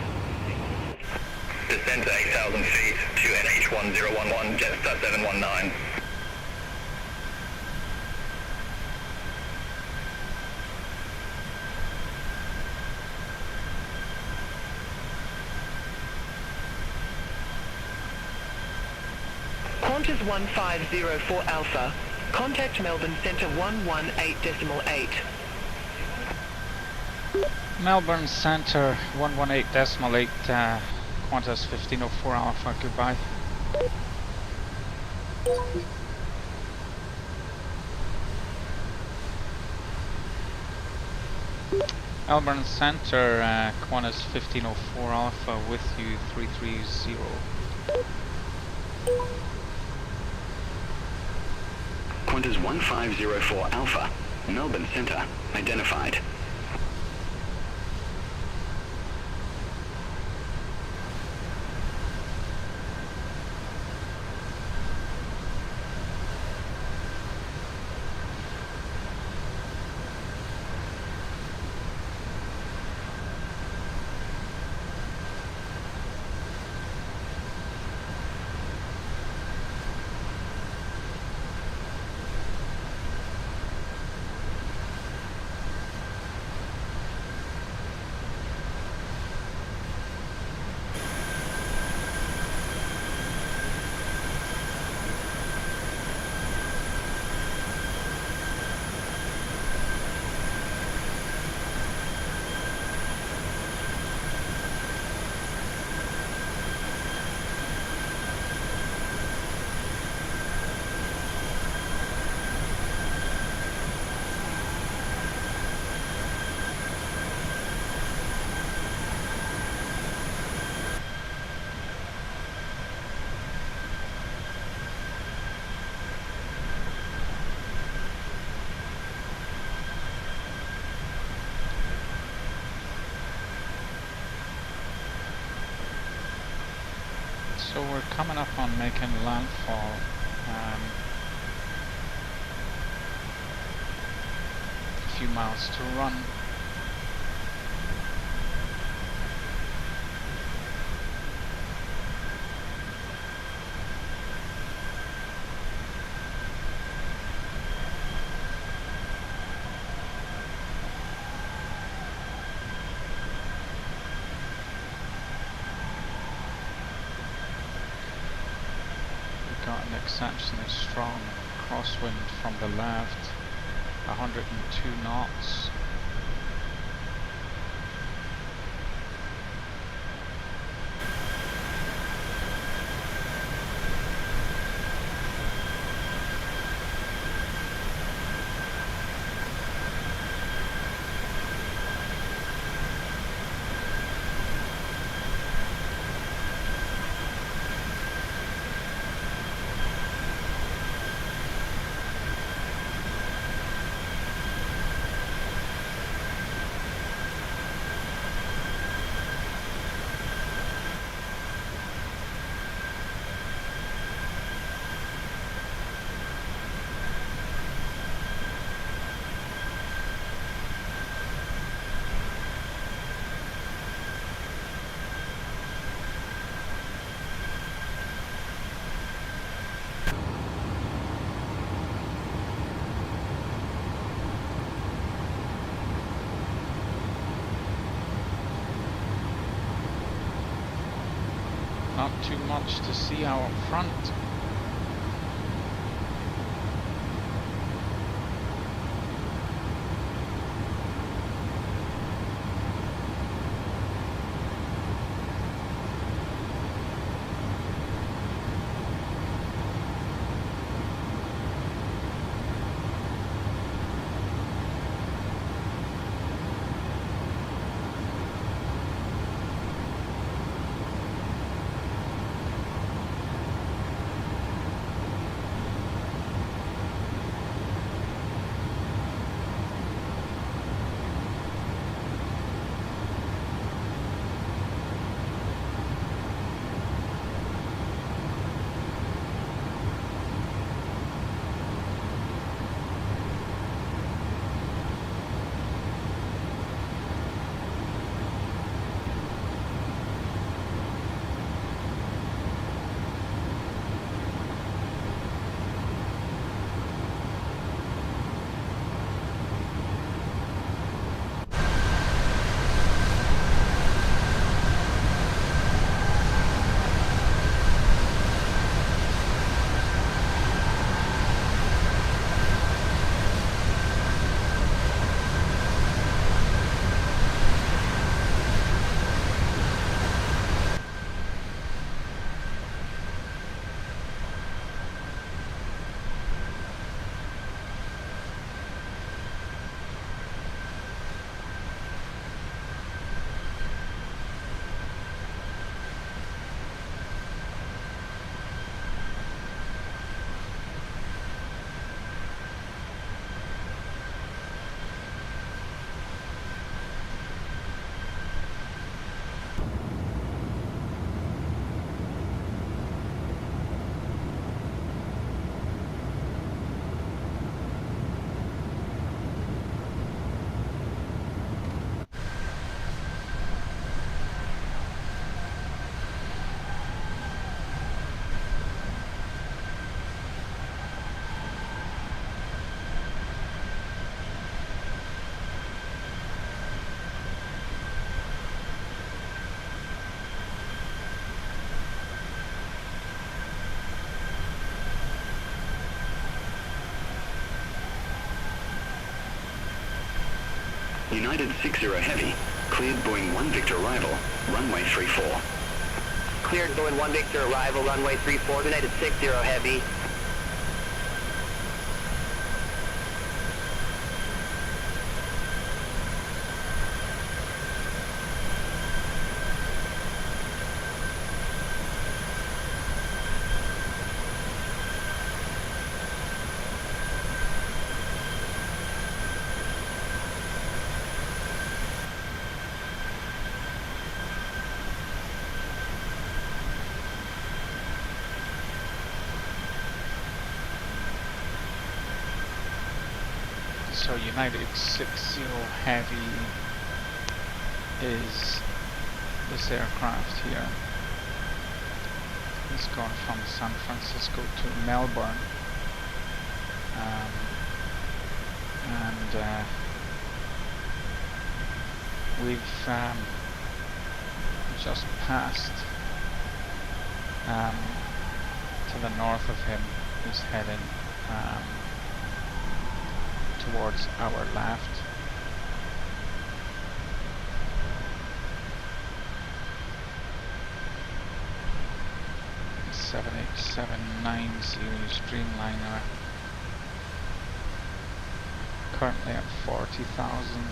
Descend to 8,000 feet, QNH1011, Jetstar 719. Qantas 1504 Alpha, contact Melbourne Centre 118.8. Melbourne Centre 118.8, Qantas 1504 Alpha, goodbye. Melbourne Centre, Qantas 1504 Alpha with you 330. Qantas 1504 Alpha, Melbourne Centre, identified. So we're coming up on making landfall. A few miles to run. Got an exceptionally strong crosswind from the left, 102 knots. Not too much to see out front. United 60 Heavy, cleared Boeing 1 Victor arrival, runway 34. Cleared Boeing 1 Victor arrival, runway 34, United 60 Heavy. So United 60 Heavy is this aircraft here. It's gone from San Francisco to Melbourne, and we've just passed to the north of him. He's heading towards our left. The 787-9 series Dreamliner, currently at 40,000.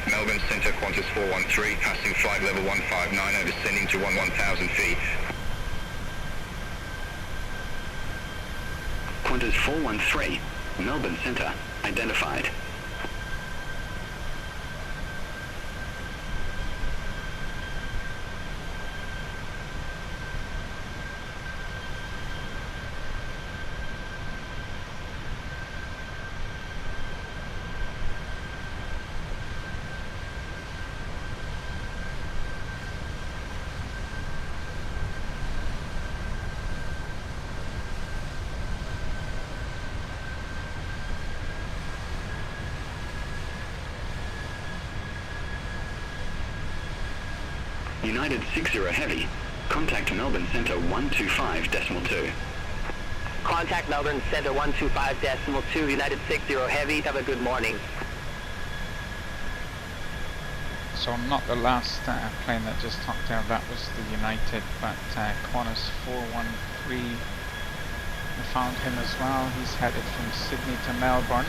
Melbourne Centre, Qantas 413, passing flight level 159, descending to 11,000 feet. Qantas 413, Melbourne Centre, identified. United 60 Heavy, contact Melbourne Centre 125.2. Contact Melbourne Centre 125.2, United 60 Heavy. Have a good morning. So not the last plane that just topped out, that was the United, but Qantas 413, we found him as well. He's headed from Sydney to Melbourne.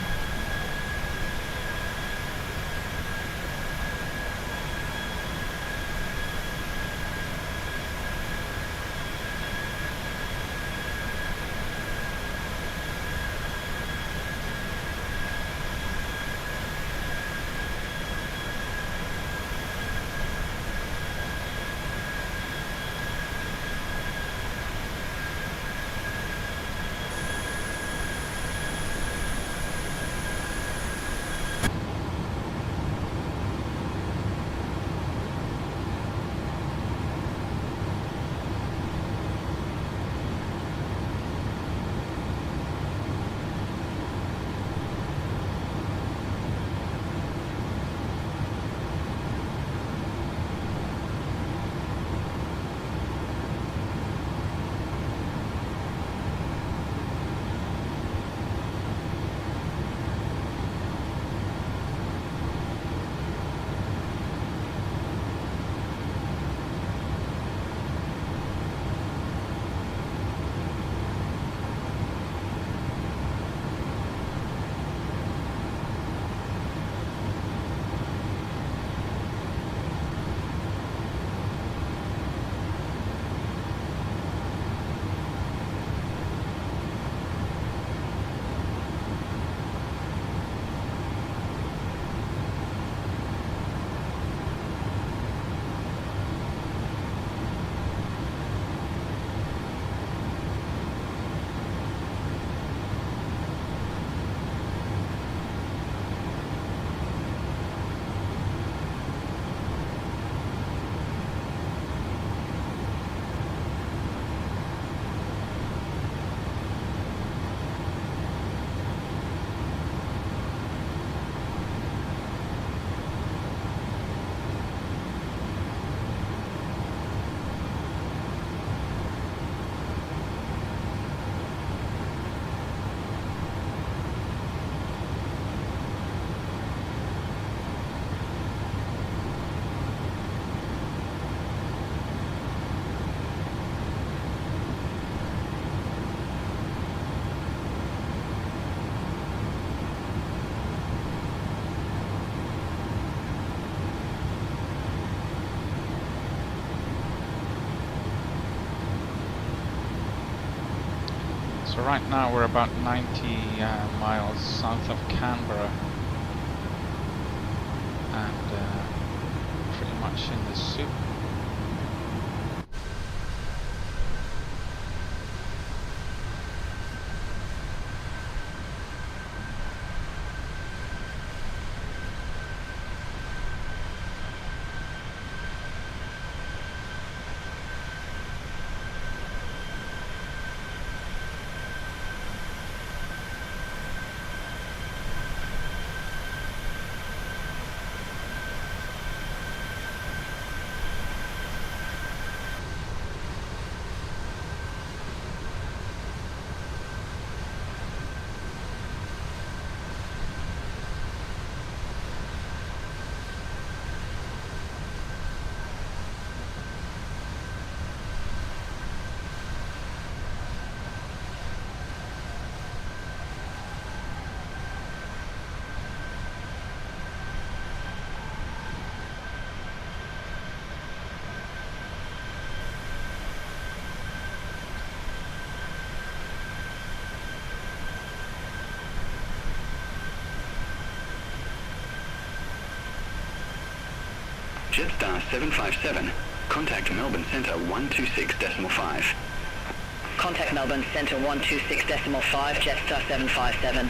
So right now we're about 90 miles south of Canberra, and pretty much in the soup. Jetstar 757, contact Melbourne Centre 126.5. Contact Melbourne Centre 126.5, Jetstar 757.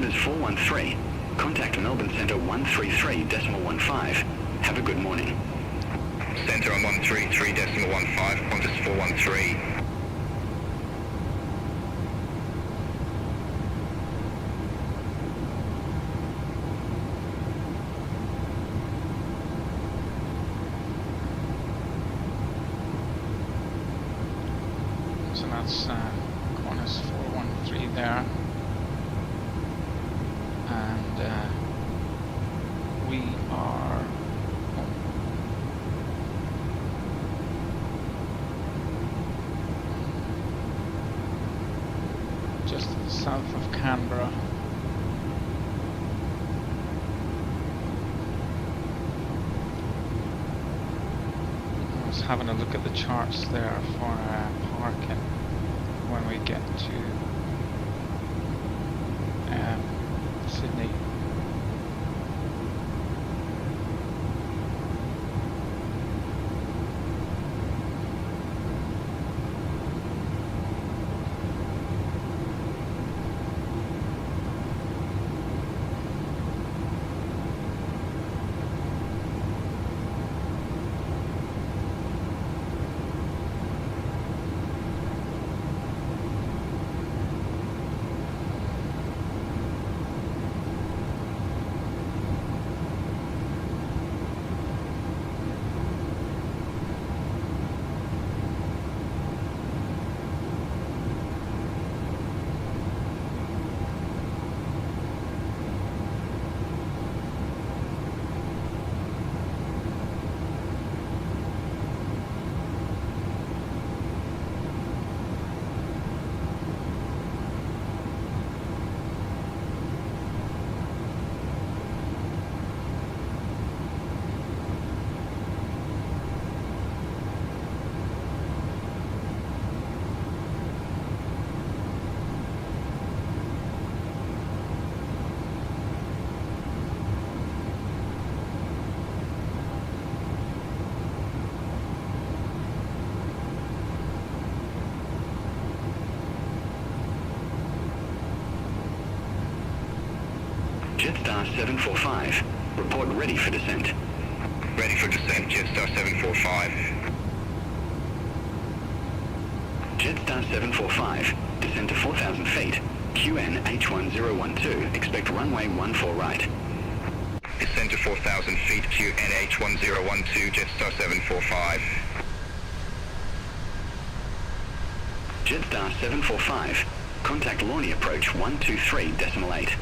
Qantas 413. Contact Melbourne Centre 133.15. Have a good morning. Centre on 133.15, Qantas 413. So that's Qantas 413 there, and we are just to the south of Canberra. I was having a look at the charts there for parking when we get to Sydney. Jetstar 745. Report ready for descent. Ready for descent, Jetstar 745. Jetstar 745. Descend to 4,000 feet. QN H1012. Expect runway 14 right. Descend to 4,000 feet, QNH 1012, Jetstar 745. Jetstar 745. Contact Lawney approach 123.8.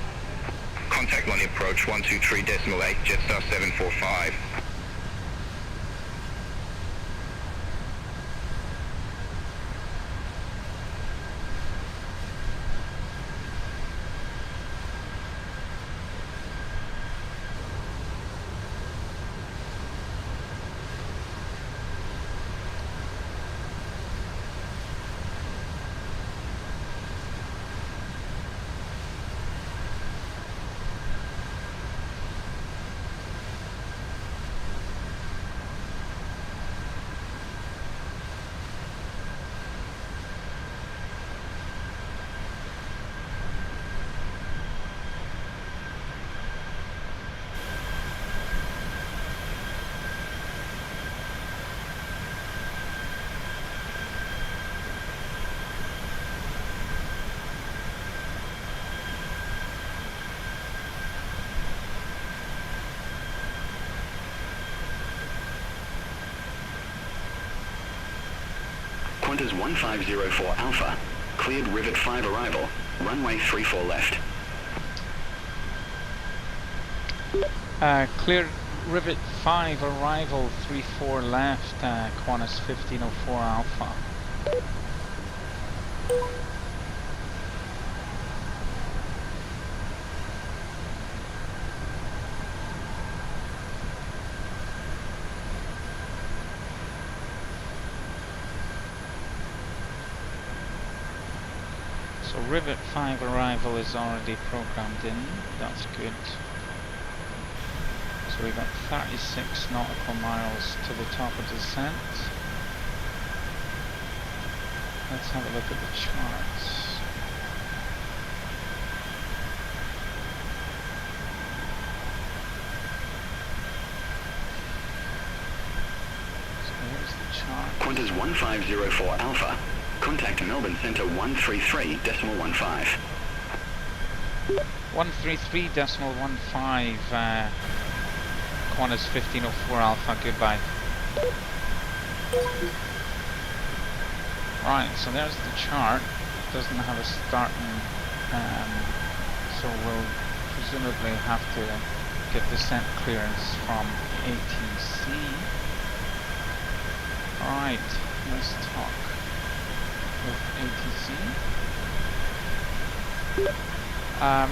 Contact Lonnie approach 123.8, Jetstar 745. Qantas 1504 Alpha. Cleared Rivet 5 arrival. Runway 34 left. Cleared Rivet 5 arrival 34 left, Qantas 1504 Alpha. So Rivet 5 arrival is already programmed in, that's good. So we've got 36 nautical miles to the top of descent. Let's have a look at the charts. chart. Qantas 1504 Alpha. Contact Melbourne Centre 133.15. 133.15, Qantas 1504 Alpha, goodbye. Right, so there's the chart. Doesn't have a starting, so we'll presumably have to get descent clearance from ATC. Alright, let's talk with ATC.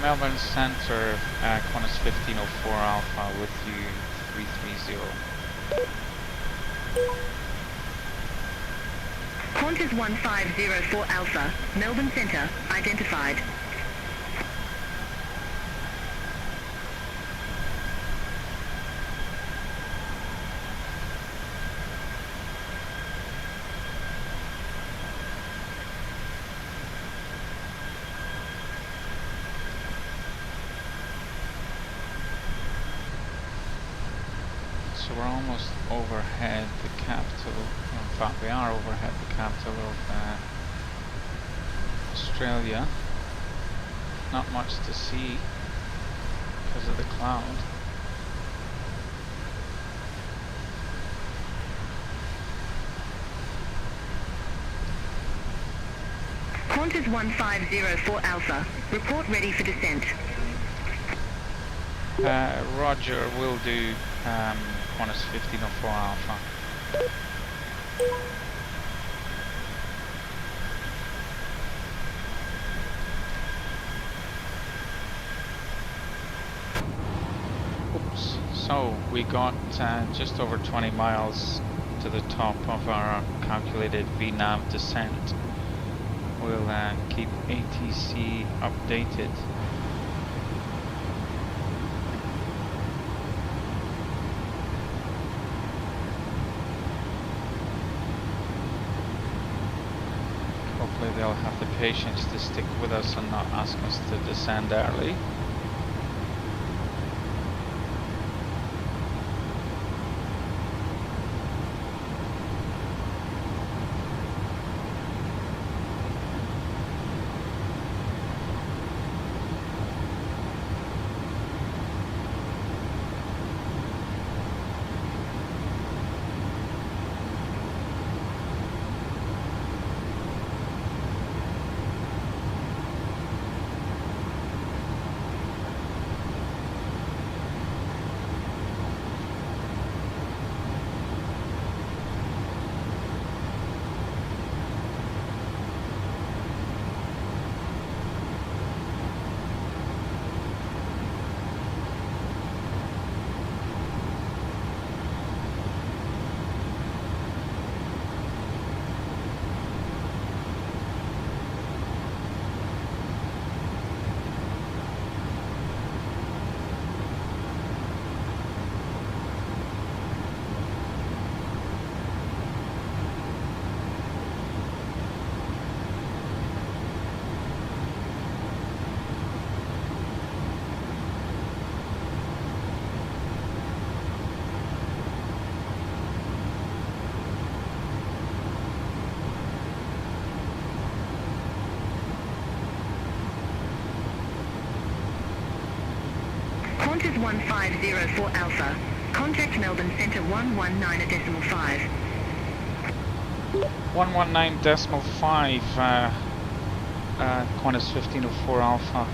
Melbourne Centre, Qantas 1504 Alpha with you 330. Qantas 1504 Alpha, Melbourne Centre, identified. So we're almost overhead the capital, in fact we are overhead the capital of Australia. Not much to see because of the cloud. Qantas 1504 Alpha, report ready for descent. Roger, will do. Qantas 1504 Alpha. Oops. So we got just over 20 miles to the top of our calculated VNAV descent. We'll keep ATC updated. Hopefully they'll have the patience to stick with us and not ask us to descend early. Qantas 1504 Alpha, contact Melbourne Centre 119.5. 119.5, Qantas 1504 Alpha.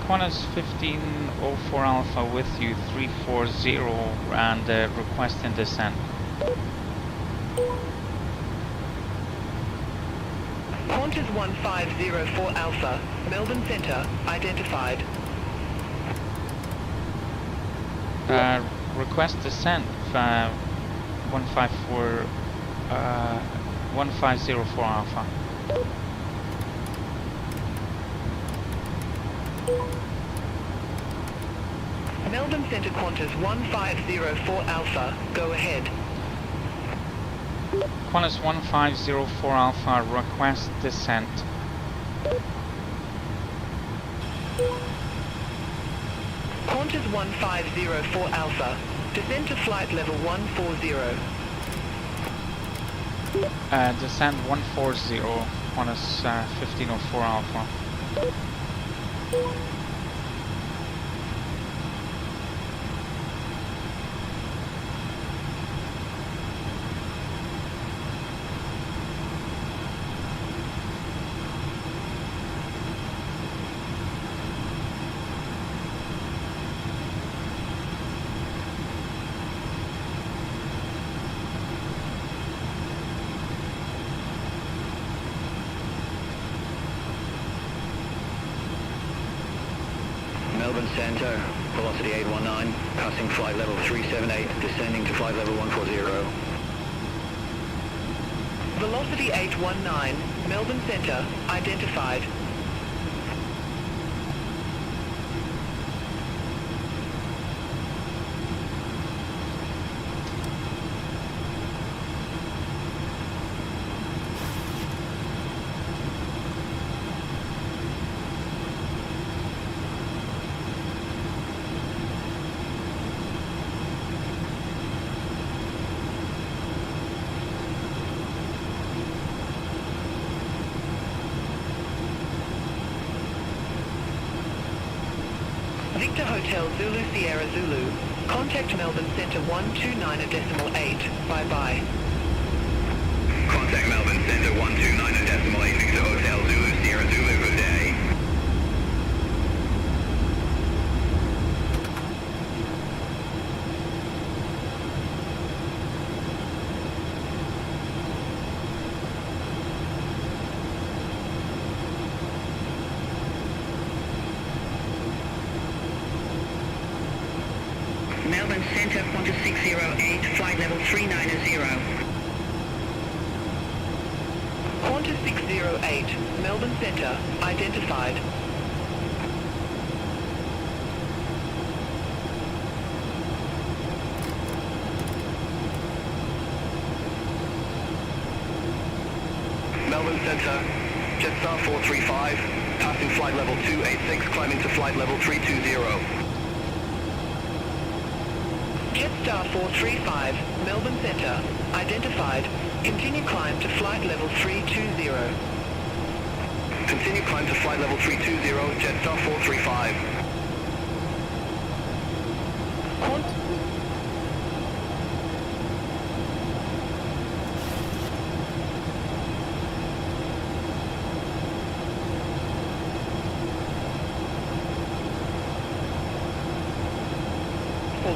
Qantas 1504 Alpha with you 340 and requesting descent. Qantas 1504 Alpha, Melbourne Centre, identified. Request descent 1504 Alpha. Melbourne Centre Qantas 1504 Alpha, go ahead. Qantas 1504 Alpha, request descent. Qantas 1504 Alpha, Descend to flight level 140. Descend 140, Qantas 1504 Alpha. Melbourne Centre, velocity 819, passing flight level 378, descending to flight level 140. Velocity 819, Melbourne Centre, identified. Victor Hotel Zulu Sierra Zulu. Contact Melbourne Centre 129.8. Bye-bye. Contact Melbourne Centre 129.8 Victor Hotel Zulu Sierra Zulu. Good day. Melbourne Centre, Qantas 608, flight level 390. Qantas 608, Melbourne Centre, identified. Melbourne Centre, Jetstar 435, passing flight level 286, climbing to flight level 320. Jetstar 435, Melbourne Centre, identified. Continue climb to flight level 320. Continue climb to flight level 320, Jetstar 435.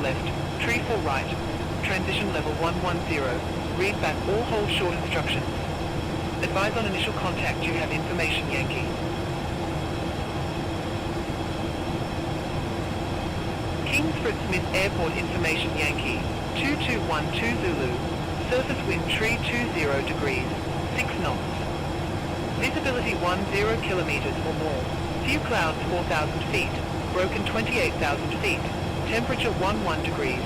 Left, tree 4 right, transition level 110, read back all hold short instructions. Advise on initial contact you have information, Yankee. Kingsford Smith Airport information, Yankee, 2212 Zulu, surface wind tree 20 degrees, 6 knots. Visibility 10 kilometers or more, few clouds 4,000 feet, broken 28,000 feet. Temperature 11 degrees,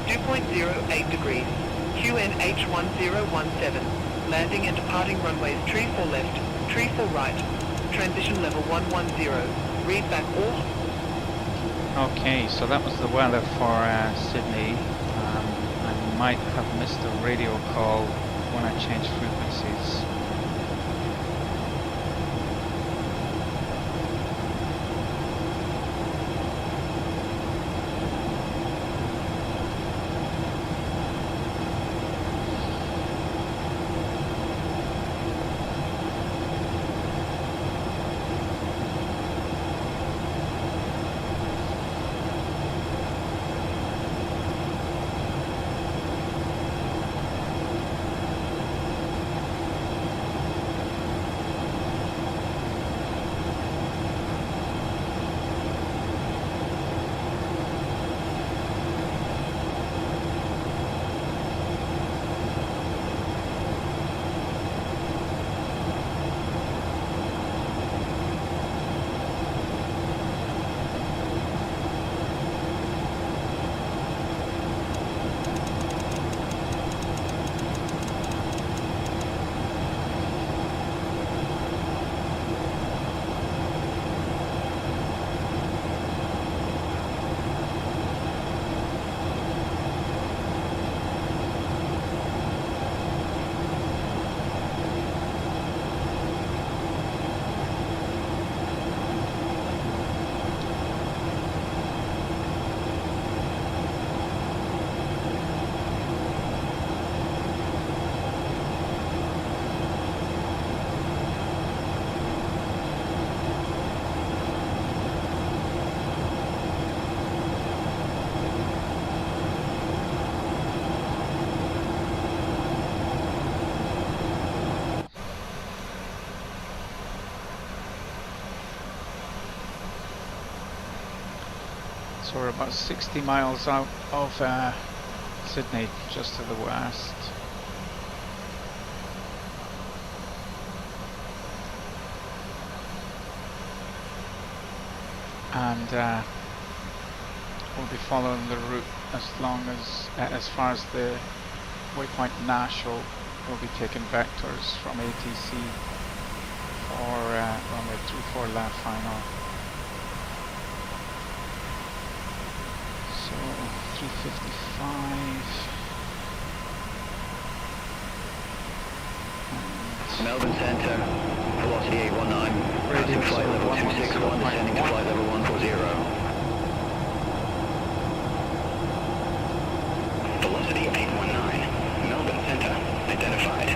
dew point 08 degrees, QNH 1017, landing and departing runways tree 4 left, tree 4 right, transition level 110, read back all. Okay, so that was the weather for Sydney. I might have missed a radio call when I changed frequencies. So we're about 60 miles out of Sydney, just to the west. And we'll be following the route as far as the waypoint Nashville. We'll be taking vectors from ATC for runway 34 left final. So 355. Melbourne Centre, velocity 819, passing flight level 261, descending to flight level 140. Velocity 819. Melbourne Centre. Identified.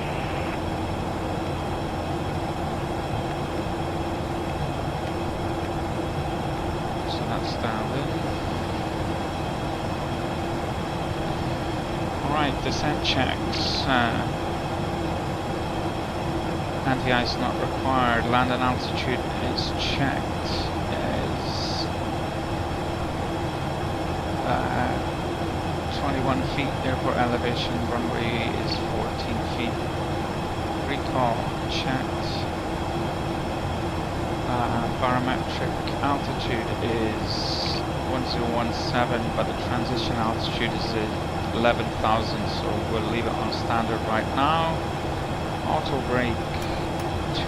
So that's dialed in. Alright, descent checks. Anti-ice not required. Land and altitude is checked. Is 21 feet. Airport elevation. Runway is 14 feet. Recall checked. Barometric altitude is 1017, but the transition altitude is 11,000, so we'll leave it on standard right now. Auto brake 2.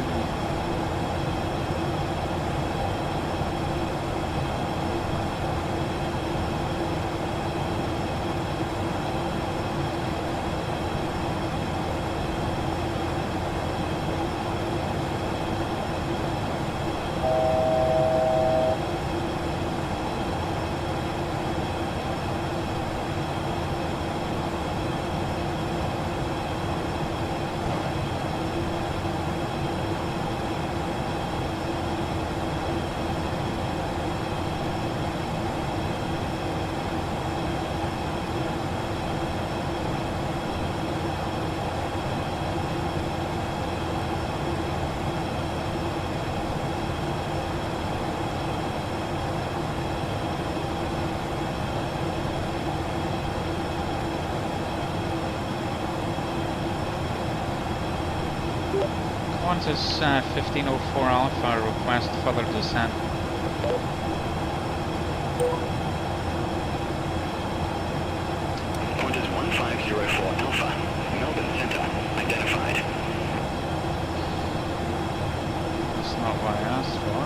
Qantas 1504 Alpha, request further descent. Qantas 1504 Alpha. Melbourne Centre. Identified. That's not what I asked for.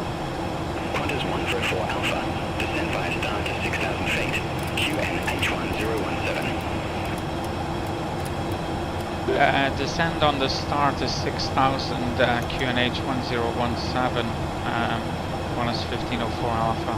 Qantas 104 Alpha. Descend via star to 6,000 feet. QNH1017. Descend on the start to 6,000 QNH 1017, Qantas 1504 Alpha.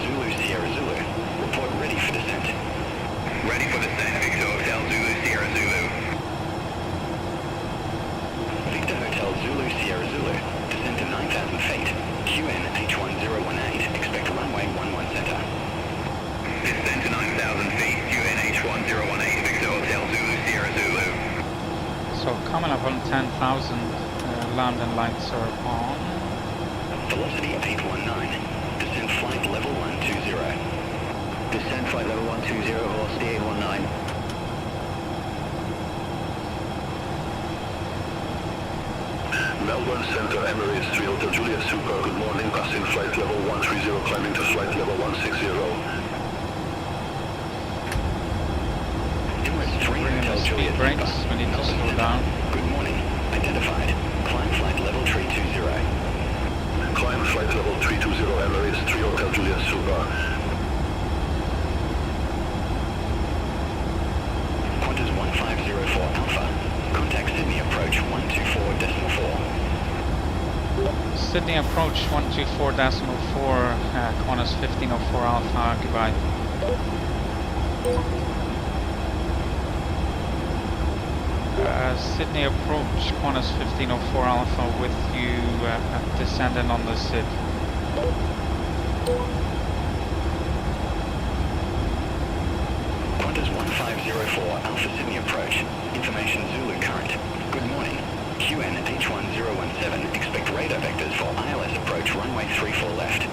Zulu Sierra Zulu. Report ready for descent. Ready for descent, Victor Hotel on 10,000, landing lights are on. Velocity 819. Descend flight level 120. Descend flight level 120, velocity 819. Melbourne Centre, Emirates 3 Hotel Juliet Super, good morning, passing flight level 130, climbing to flight level 160. Emirates 3 Bring in Hotel the speed Juliet brakes, Super. we need to Melbourne slow Centre. down. Good morning. Identified. Climb flight level 320. Climb flight level 320, Emirates 3 Hotel Juliet Super. Qantas 1504 Alpha. Contact Sydney approach 124.4. Sydney approach 124.4, Qantas 1504 Alpha, goodbye. Sydney approach Qantas 1504 Alpha with you descending on the SID. Qantas 1504 Alpha Sydney approach. Information Zulu current. Good morning. QN H1017. Expect radar vectors for ILS approach runway 34 left.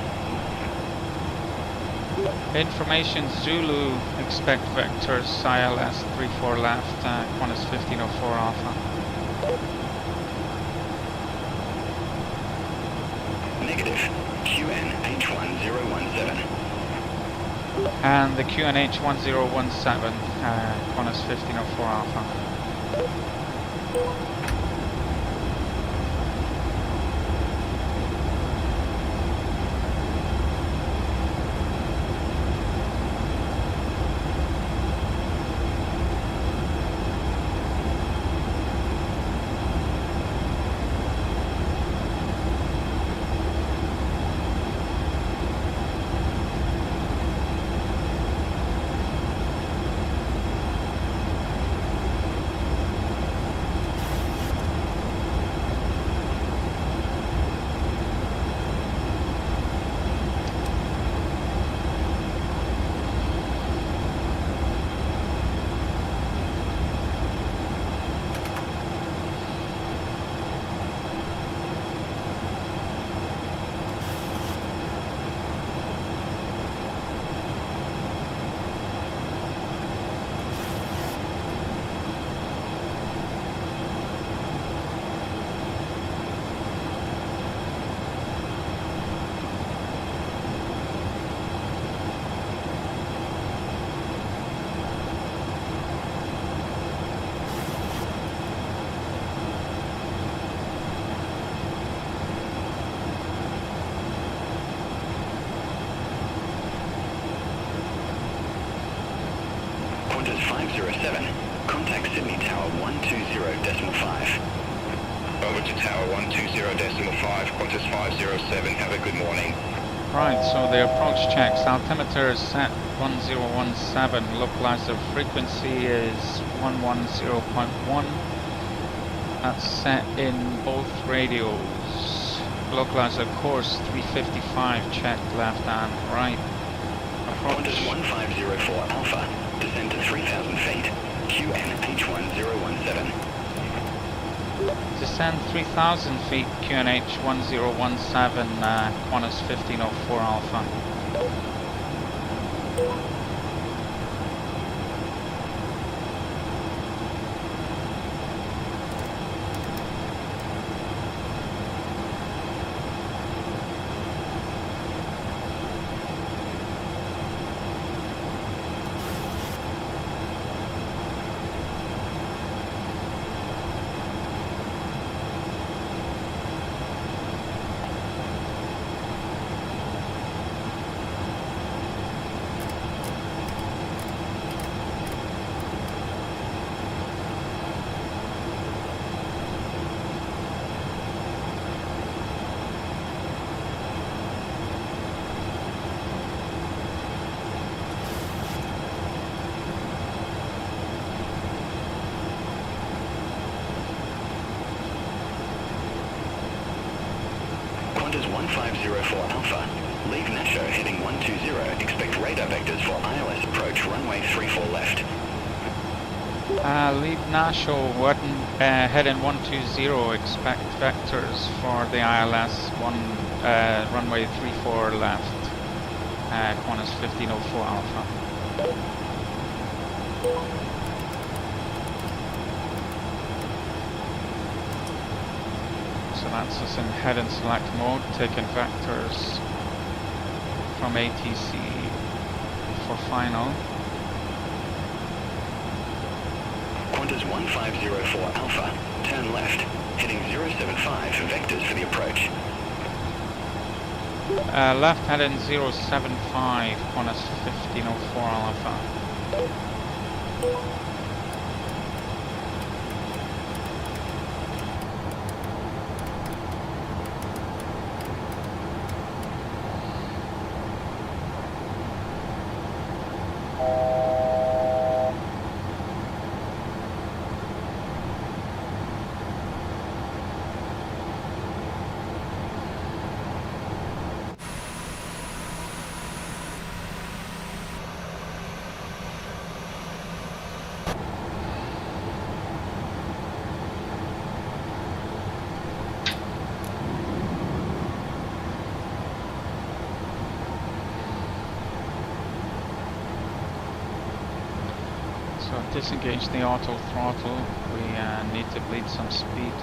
Information Zulu, expect vectors ILS 34 left, Qantas 1504 Alpha. Negative. QN H1017. And the QNH 1017, Qantas 1504 Alpha. Qantas 507. Contact Sydney Tower 120.5. Over to Tower 120.5, Qantas 507, have a good morning. Right, so the approach checks. Altimeter is set 1017. Localizer frequency is 110.1. That's set in both radios. Localizer course 355. Check left and right. Approach. Qantas 1504 Alpha. Descend to 3,000 feet. QN H1017. Descend 3,000 feet. QNH 1017. Qantas 1504 Alpha. Qantas 1504 Alpha. Leave Nasho heading 120. Expect radar vectors for ILS approach runway 34 left. Lead Nashville, heading 120, expect vectors for the ILS, runway 34 left, Qantas 1504 Alpha. So that's us in head and select mode, taking vectors from ATC for final. Qantas 1504 Alpha, turn left, heading 075, vectors for the approach. Left heading 075, Qantas 1504 Alpha. Disengage the auto throttle, we need to bleed some speed.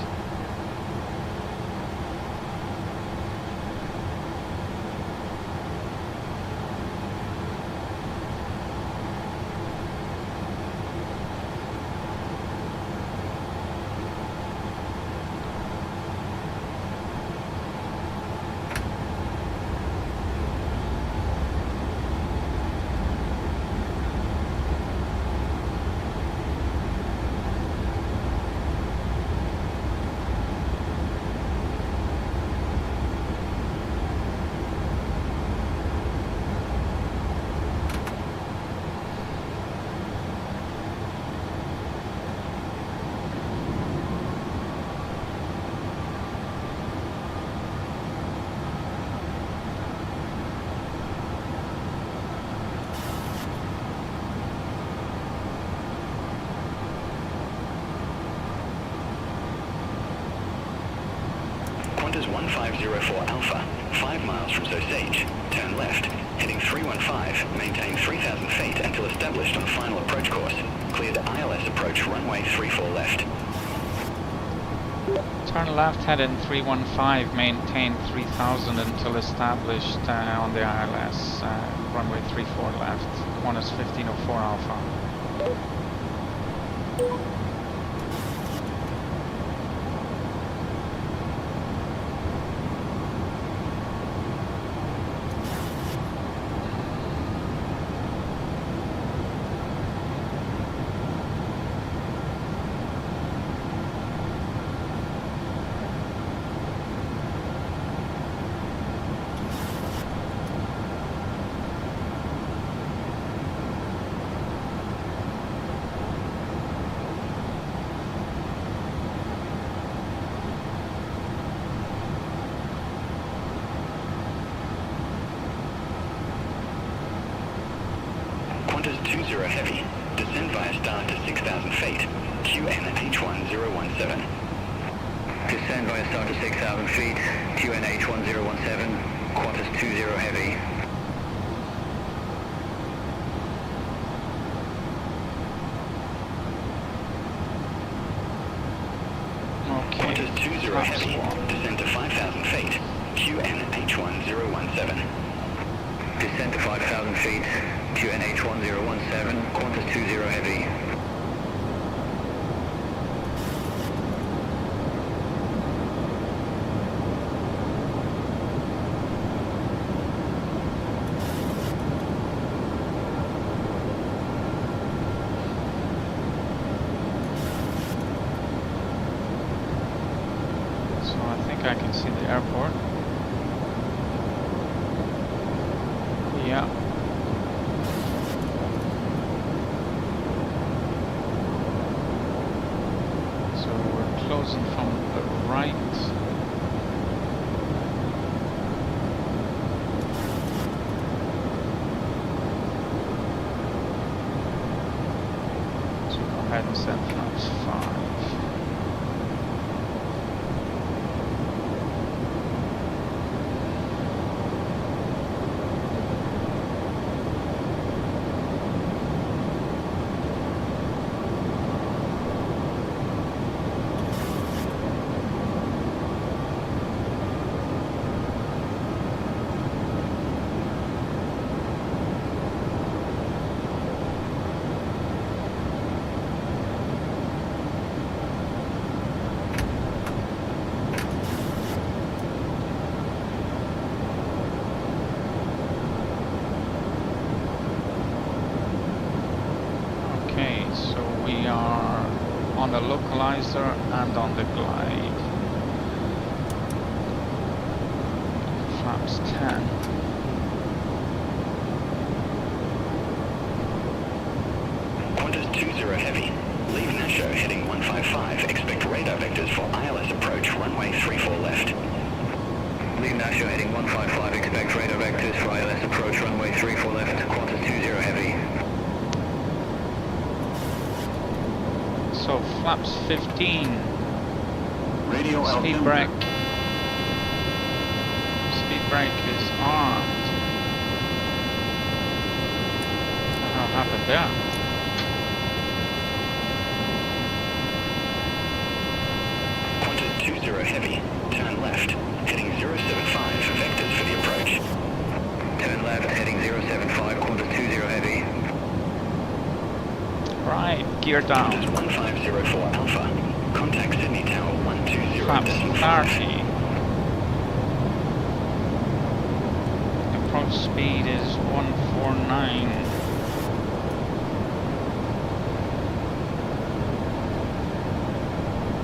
Qantas 1504 Alpha, 5 miles from Osage, turn left, heading 315, maintain 3,000 feet until established on final approach course. Cleared ILS approach runway 34 left. Turn left heading 315, maintain 3000 until established on the ILS, runway 34 left, Qantas 1504 Alpha. Qantas 20 Heavy, descend via star to 6,000 feet, QNH1017. Descend via star to 6,000 feet, QNH1017, Qantas 20 Heavy. Qantas 20 Heavy, descend to 5,000 feet, QNH1017. Descend to 5,000 feet, QNH1017, Qantas 20 Heavy. So I think I can see the airport. Yeah. So we're closing from the right. So go ahead and set flaps 5. On the localizer and on the glide. Flaps 10. Qantas 20 Heavy. Leave Nashua heading 155. Expect radar vectors for ILS approach runway 34 left. Leave Nashua heading 155. Expect radar vectors for ILS approach runway 34 left. Qantas 20 Heavy. So flaps 15. Radio Speed altimeter. brake. Speed brake is armed. What happened there? Qantas 20 Heavy. Turn left. Heading 075. Vectors for the approach. Turn left heading 075. Qantas 20 Heavy. Right, gear down. Qantas 1504 Alpha. Contact Sydney Tower 120.5. Flaps 30. Approach speed is 149.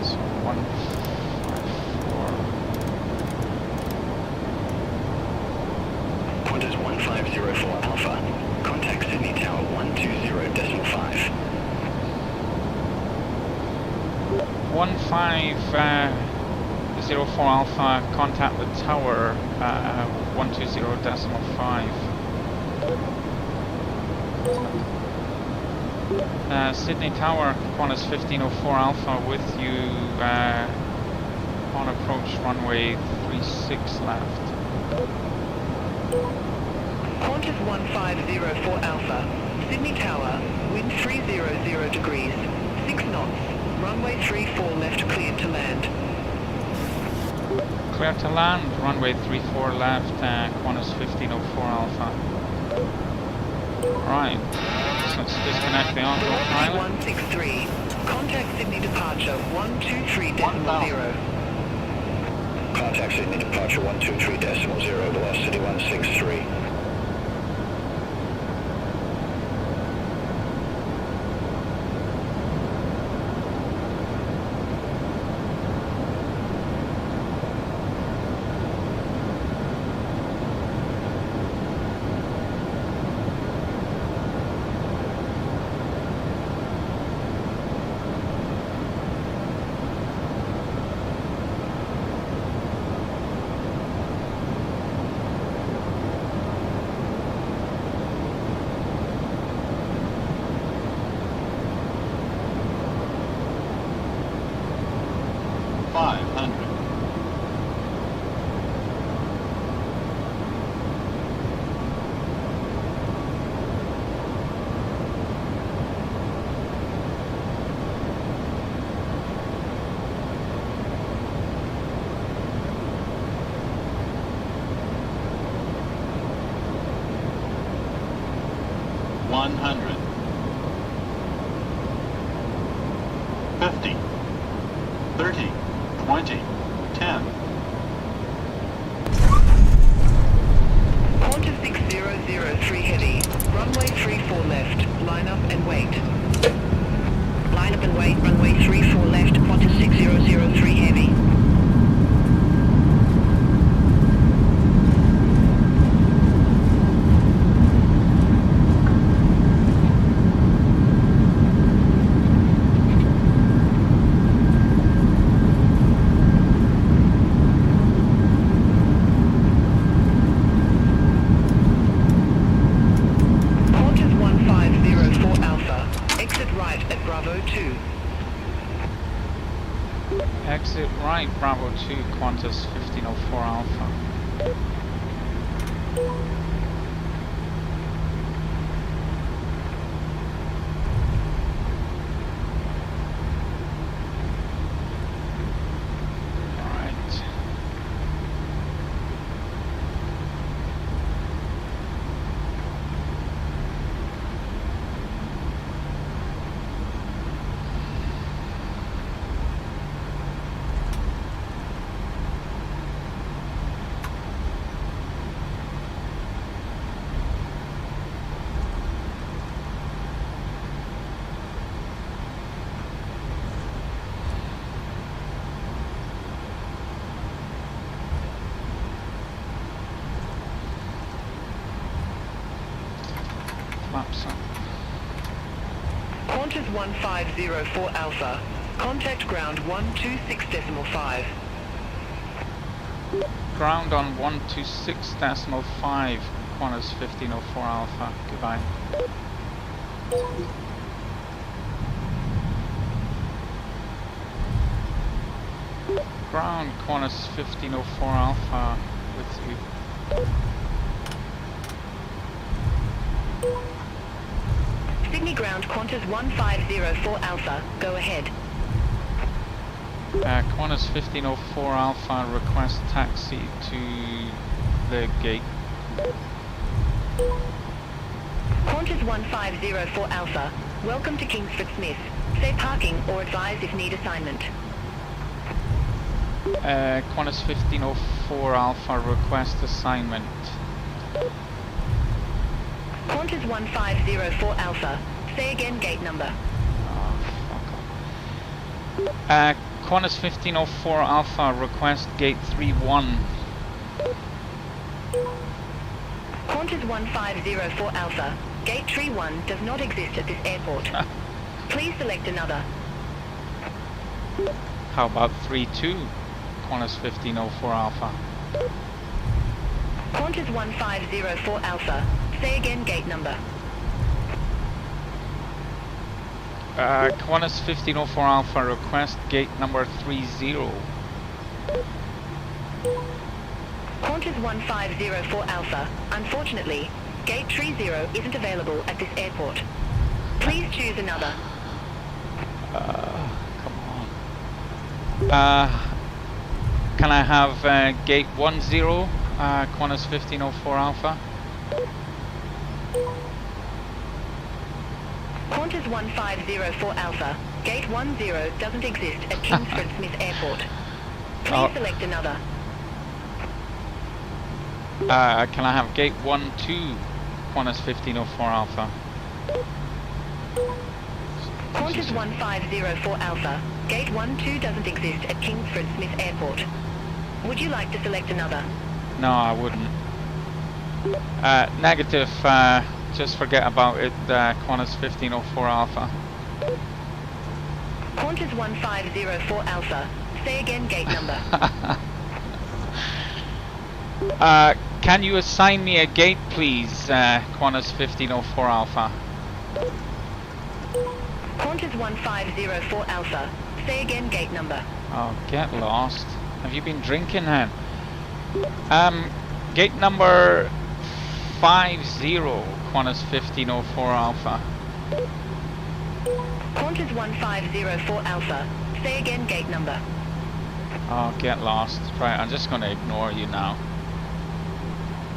So 154. Qantas 1504 Alpha. Contact Sydney Tower 120.5. 1504 Alpha, contact the tower 120.5. Sydney Tower, Qantas 1504 Alpha with you on approach runway 36 left. Qantas 1504 Alpha, Sydney Tower, wind 300 degrees, 6 knots, runway 34 left cleared to land. Clear to land, runway 34 left, Qantas 1504 Alpha. Right, so let's disconnect the onboard pilot. 163, contact Sydney departure 123.0. Contact Sydney departure 123.0, velocity 163. Qantas 6003 Heavy, runway 34 left, line up and wait. Line up and wait, runway 34 left, Qantas 6003 Heavy. Bravo 2. Exit right, Bravo 2, Qantas 1504 Alpha. Flaps up. Qantas 1504 Alpha. Contact ground 126.5. Ground on 126.5, Qantas 1504 Alpha. Goodbye. Ground Qantas 1504 Alpha with you. Sydney ground Qantas 1504 Alpha. Go ahead. Qantas 1504 Alpha, request taxi to the gate. Qantas 1504 Alpha. Welcome to Kingsford Smith. Say parking or advise if need assignment. Qantas 1504 Alpha, request assignment. Qantas 1504 Alpha. Say again gate number. Oh, fuck off. Qantas 1504 Alpha, request gate 31. Qantas 1504 Alpha. Gate 31 does not exist at this airport. Please select another. How about 32? Qantas 1504 Alpha. Qantas 1504 Alpha. Say again gate number. Qantas 1504 Alpha, request gate number 30. Qantas 1504 Alpha. Unfortunately, gate 30 isn't available at this airport. Please choose another. Come on. Can I have gate 10, Qantas 1504 Alpha? Qantas 1504 Alpha. Gate 10 doesn't exist at Kingsford Smith Airport. Please select another. Can I have gate 12, Qantas 1504 Alpha? Qantas 1504 Alpha. Gate 12 doesn't exist at Kingsford Smith Airport. Would you like to select another? No, I wouldn't. Negative, just forget about it, Qantas 1504 Alpha. Qantas 1504 Alpha. Say again gate number. Can you assign me a gate, please, Qantas 1504 Alpha? Qantas 1504 Alpha. Say again gate number. Oh, get lost. Have you been drinking then? Gate number 50, Qantas 1504 Alpha. Qantas 1504 Alpha. Say again gate number. Oh, get lost. Right, I'm just going to ignore you now.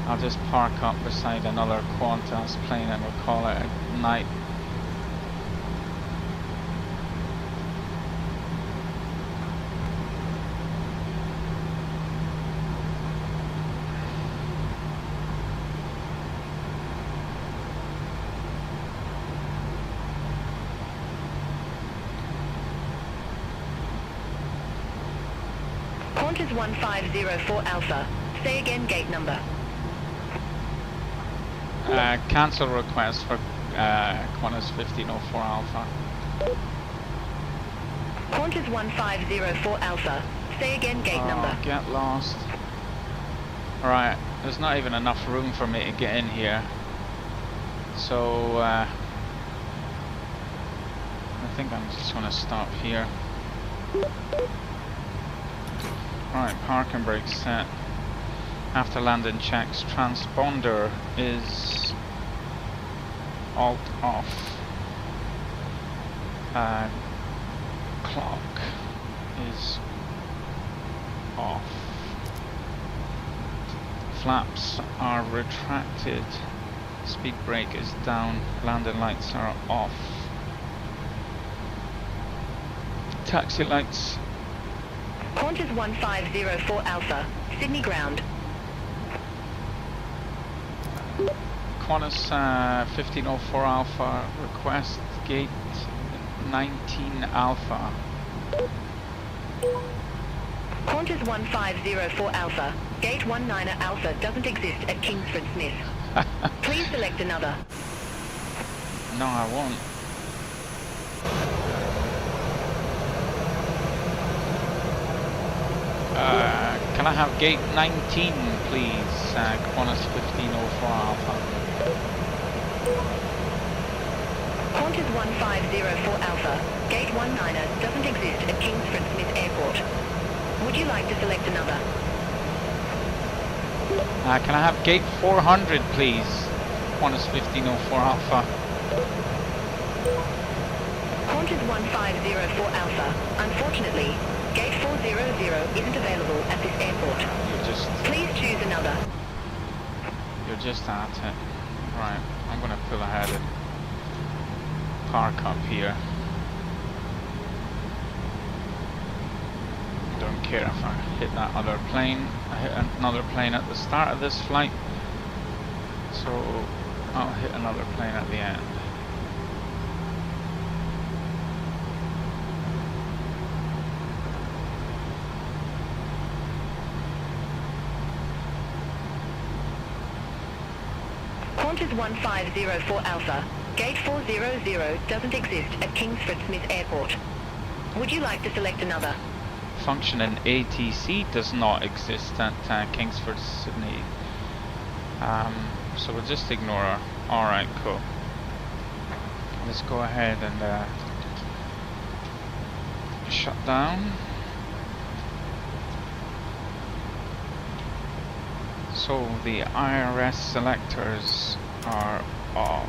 I'll just park up beside another Qantas plane and we'll call it a night. Qantas 1504 Alpha. Say again gate number. Cancel request for Qantas 1504 Alpha. Qantas 1504 Alpha. Say again gate number. Get lost. Alright, there's not even enough room for me to get in here. So, think I'm just going to stop here. Right, parking brake set. After landing checks, transponder is alt off. Clock is off. Flaps are retracted. Speed brake is down. Landing lights are off. Taxi lights. Qantas 1504 Alpha, Sydney ground. Qantas 1504 Alpha, request gate 19 Alpha. Qantas 1504 Alpha, gate 19 Alpha doesn't exist at Kingsford Smith. Please select another. No, I won't. Can I have gate 19, please? Qantas 1504 Alpha. Qantas 1504 Alpha, gate 19 doesn't exist at Kingsford Smith Airport. Would you like to select another? Can I have gate 400, please? Qantas 1504 Alpha. Qantas 1504 Alpha, unfortunately, gate 400 isn't available at this airport. Please choose another. You're just at it. Right, I'm gonna pull ahead and park up here. Don't care if I hit that other plane. I hit another plane at the start of this flight, so I'll hit another plane at the end. Qantas 1504 Alpha, gate 400 doesn't exist at Kingsford Smith Airport. Would you like to select another? Functioning ATC does not exist at Kingsford, Sydney. So we'll just ignore her. Alright, cool. Let's go ahead and shut down. So the IRS selectors are off.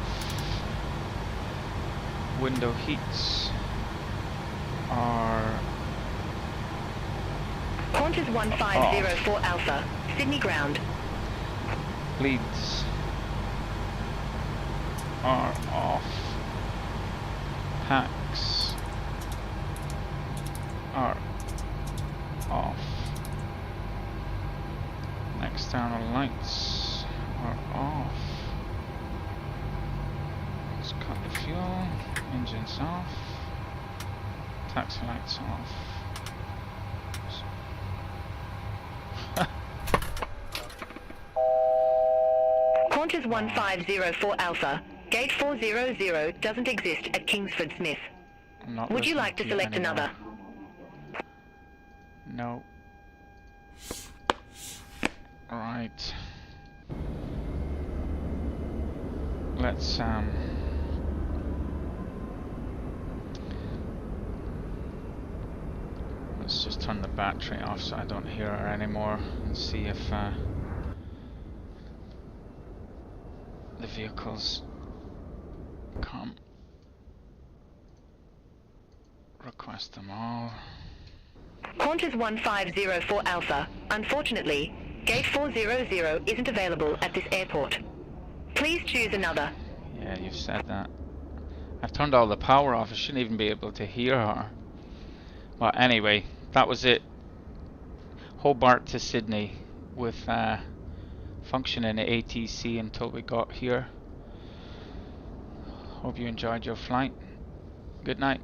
Window heats are Qantas 1504 Alpha, Sydney ground. Leads are off. Hacks are off. External lights are off. Let's cut the fuel. Engines off. Taxi lights off. Qantas 1504 Alpha, gate 400 doesn't exist at Kingsford Smith. Would you like to select another? No. Right. Let's just turn the battery off so I don't hear her anymore and see if the vehicles come. Request them all. Qantas 1504 Alpha, unfortunately, gate 400 isn't available at this airport. Please choose another. Yeah, you've said that. I've turned all the power off. I shouldn't even be able to hear her. Well, anyway, that was it. Hobart to Sydney with functioning ATC until we got here. Hope you enjoyed your flight. Good night.